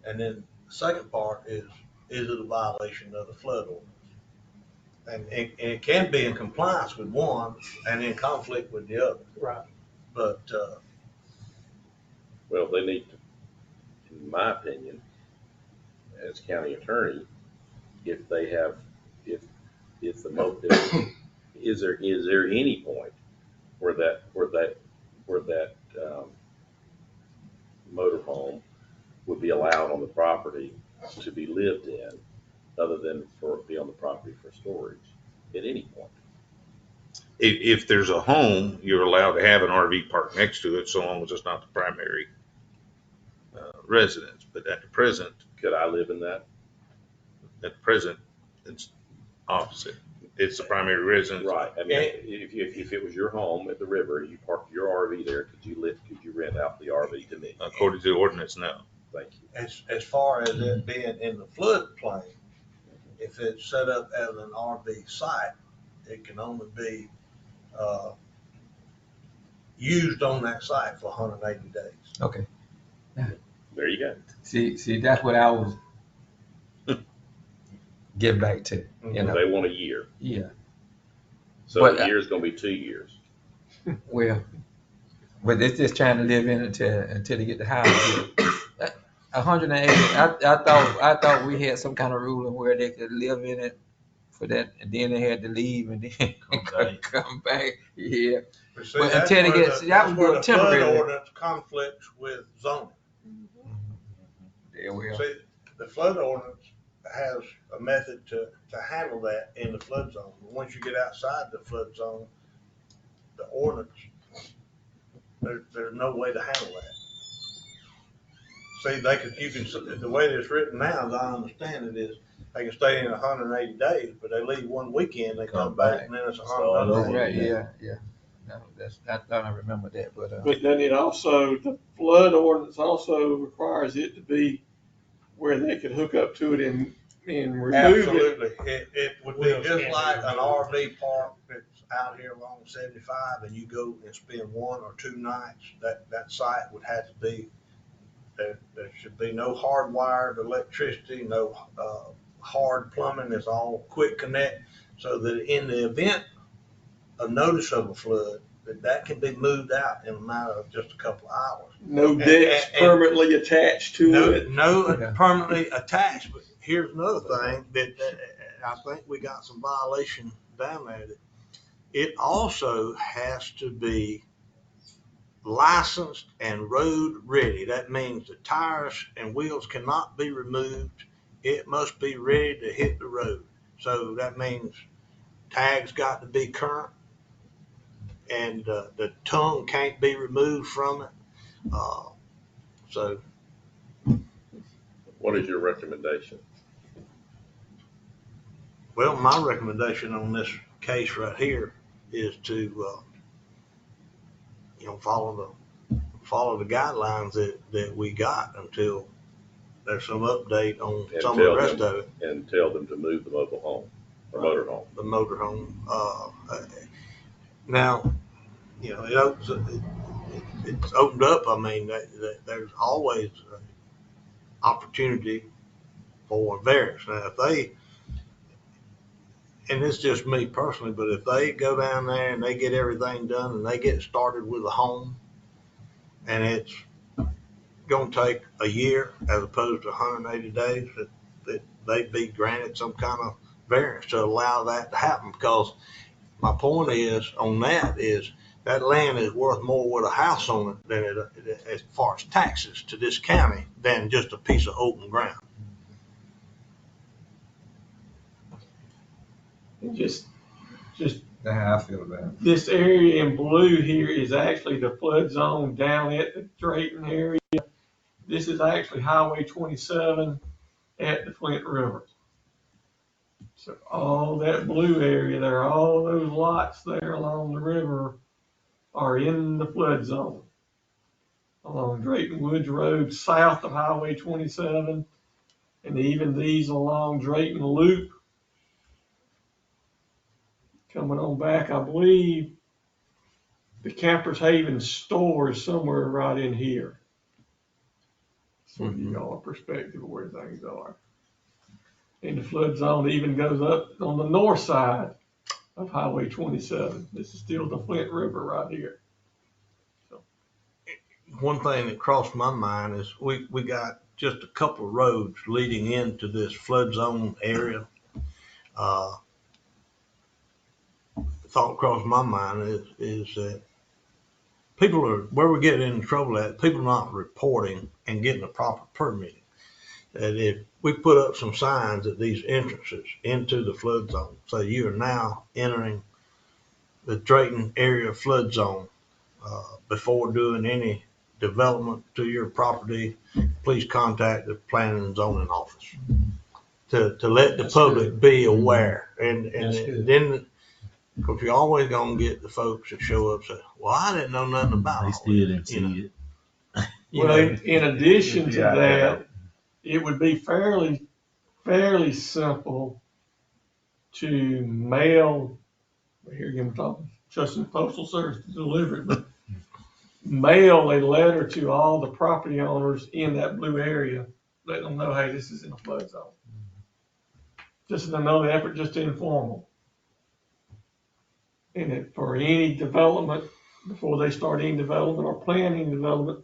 And then the second part is it a violation of the flood ordinance? And it can be in compliance with one and in conflict with the other. Right. But, well, they need to, in my opinion, as county attorney, if they have, if the motive, is there any point where that motorhome would be allowed on the property to be lived in, other than be on the property for storage at any point. If there's a home, you're allowed to have an RV park next to it, so long as it's not the primary residence. But at the present, Could I live in that? it's opposite. It's the primary residence. Right. I mean, if it was your home at the river, you parked your RV there, could you rent out the RV to me? According to the ordinance, no. Thank you. As far as it being in the floodplain, if it's set up as an RV site, it can only be used on that site for 180 days. Okay. There you go. See, that's what I was getting back to, you know. They want a year. Yeah. So But, a year is going to be 2 years. Well, but it's just trying to live in it until they get the house. 180. I thought we had some kind of ruling where they could live in it for that, and then they had to leave and then come back. Yeah. See, But that's until they where get, the- that that's was where good the flood temporary. ordinance conflicts with zoning. Yeah, well. See, the flood ordinance has a method to handle that in the flood zone. But once you get outside the flood zone, the ordinance, there's no way to handle that. See, the way it's written now, as I understand it, is they can stay in 180 days, but they leave one weekend, they come back, and then it's 180 Right, days. yeah. No, I thought I remember that, but But then the flood ordinance also requires it to be where they could hook up to it and remove it. Absolutely. It would be just like an RV park that's out here along 75 and you go and spend 1 or 2 nights. That site would have to be, there should be no hardwired electricity, no hard plumbing. It's all quick connect, so that in the event of notice of a flood, that can be moved out in a matter of just a couple of hours. No decks permanently attached to it. No permanently attached, but here's another thing that I think we got some violation down there. That it also has to be licensed and road ready. That means the tires and wheels cannot be removed. It must be ready to hit the road. So that means tags got to be current, and the tongue can't be removed from it. So What is your recommendation? well, my recommendation on this case right here is to, follow the guidelines that we got until there's some update on And some of the rest of it. And tell them to move the mobile home or motorhome. The motorhome. Now, it's opened up. I mean, there's always an opportunity for variance. Now, and it's just me personally, but if they go down there and they get everything done and they get started with a home, and it's going to take a year as opposed to 180 days, that they'd be granted some kind of variance to allow that to happen. Because my point is on that is that land is worth more with a house on it than it as far as taxes to this county than just a piece of open ground. Just that's how I feel about it. this area in blue here is actually the flood zone down at the Drayton area. This is actually Highway 27 at the Flint River. So all that blue area there, all those lots there along the river are in the flood zone. Along Drayton Woods Road, south of Highway 27, and even these along Drayton Loop. Coming on back, I believe the Campers Haven store is somewhere right in here. So you got a perspective of where things are. And the flood zone even goes up on the north side of Highway 27. This is still the Flint River right here. So. One thing that crossed my mind is we got just a couple of roads leading into this flood zone area. thought crossed my mind is that people are, where we're getting in trouble at, people not reporting and getting the proper permitting. That if we put up some signs at these entrances into the flood zone, so you are now entering the Drayton area flood zone, before doing any development to your property, please contact the planning and zoning office to let the public be aware. And then, because you're always gonna get the folks that show up and say, well, I didn't know nothing about They all still this," didn't you know. see it. Well, in addition to Yeah, that, it would be fairly simple to mail, here again, we're talking, trusting the postal service to deliver it, but mail a letter to all the property owners in that blue area, let them know, hey, this is in a flood zone. Just another effort, just to inform them. And if for any development, before they start any development or planning development,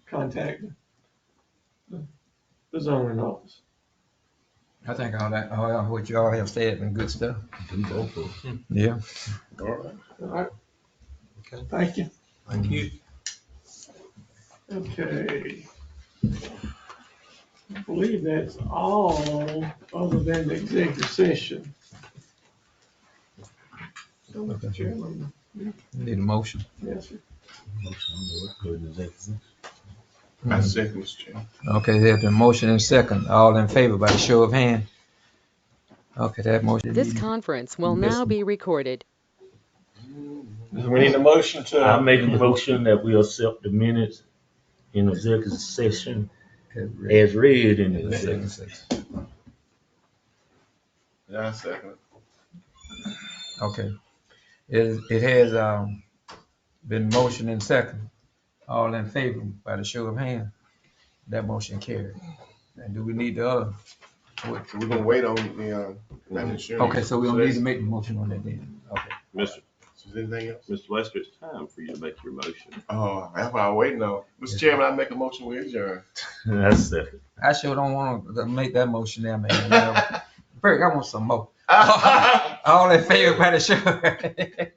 contact the zoning office. I think all what y'all have said been good stuff. Go for it. Yeah. All right. All right, Okay, thank you. thank you. Okay. I believe that's all other than the executive session. So, Mr. Chairman, Need a motion. yes, sir. Go to executive session. I second, Mr. Chairman. Okay, there's been motion and second. All in favor by the show of hand. Okay, that motion. This conference will now be recorded. We need a motion to. I make a motion that we accept the minutes in executive session as read in the executive session. Yeah, I second. Okay. It has been motion and second. All in favor by the show of hand. That motion carried. And do we need the other? What? So we're gonna wait on the insurance. Okay, so we don't need to make the motion on that then. Okay. Mr. Is there anything else? Mr. Lester, it's time for you to make your motion. Oh, that's why I'm waiting on. Mr. Chairman, I make a motion with adjourn. That's second. I sure don't want to make that motion there, man. Berg, I want some more. All in favor by the show.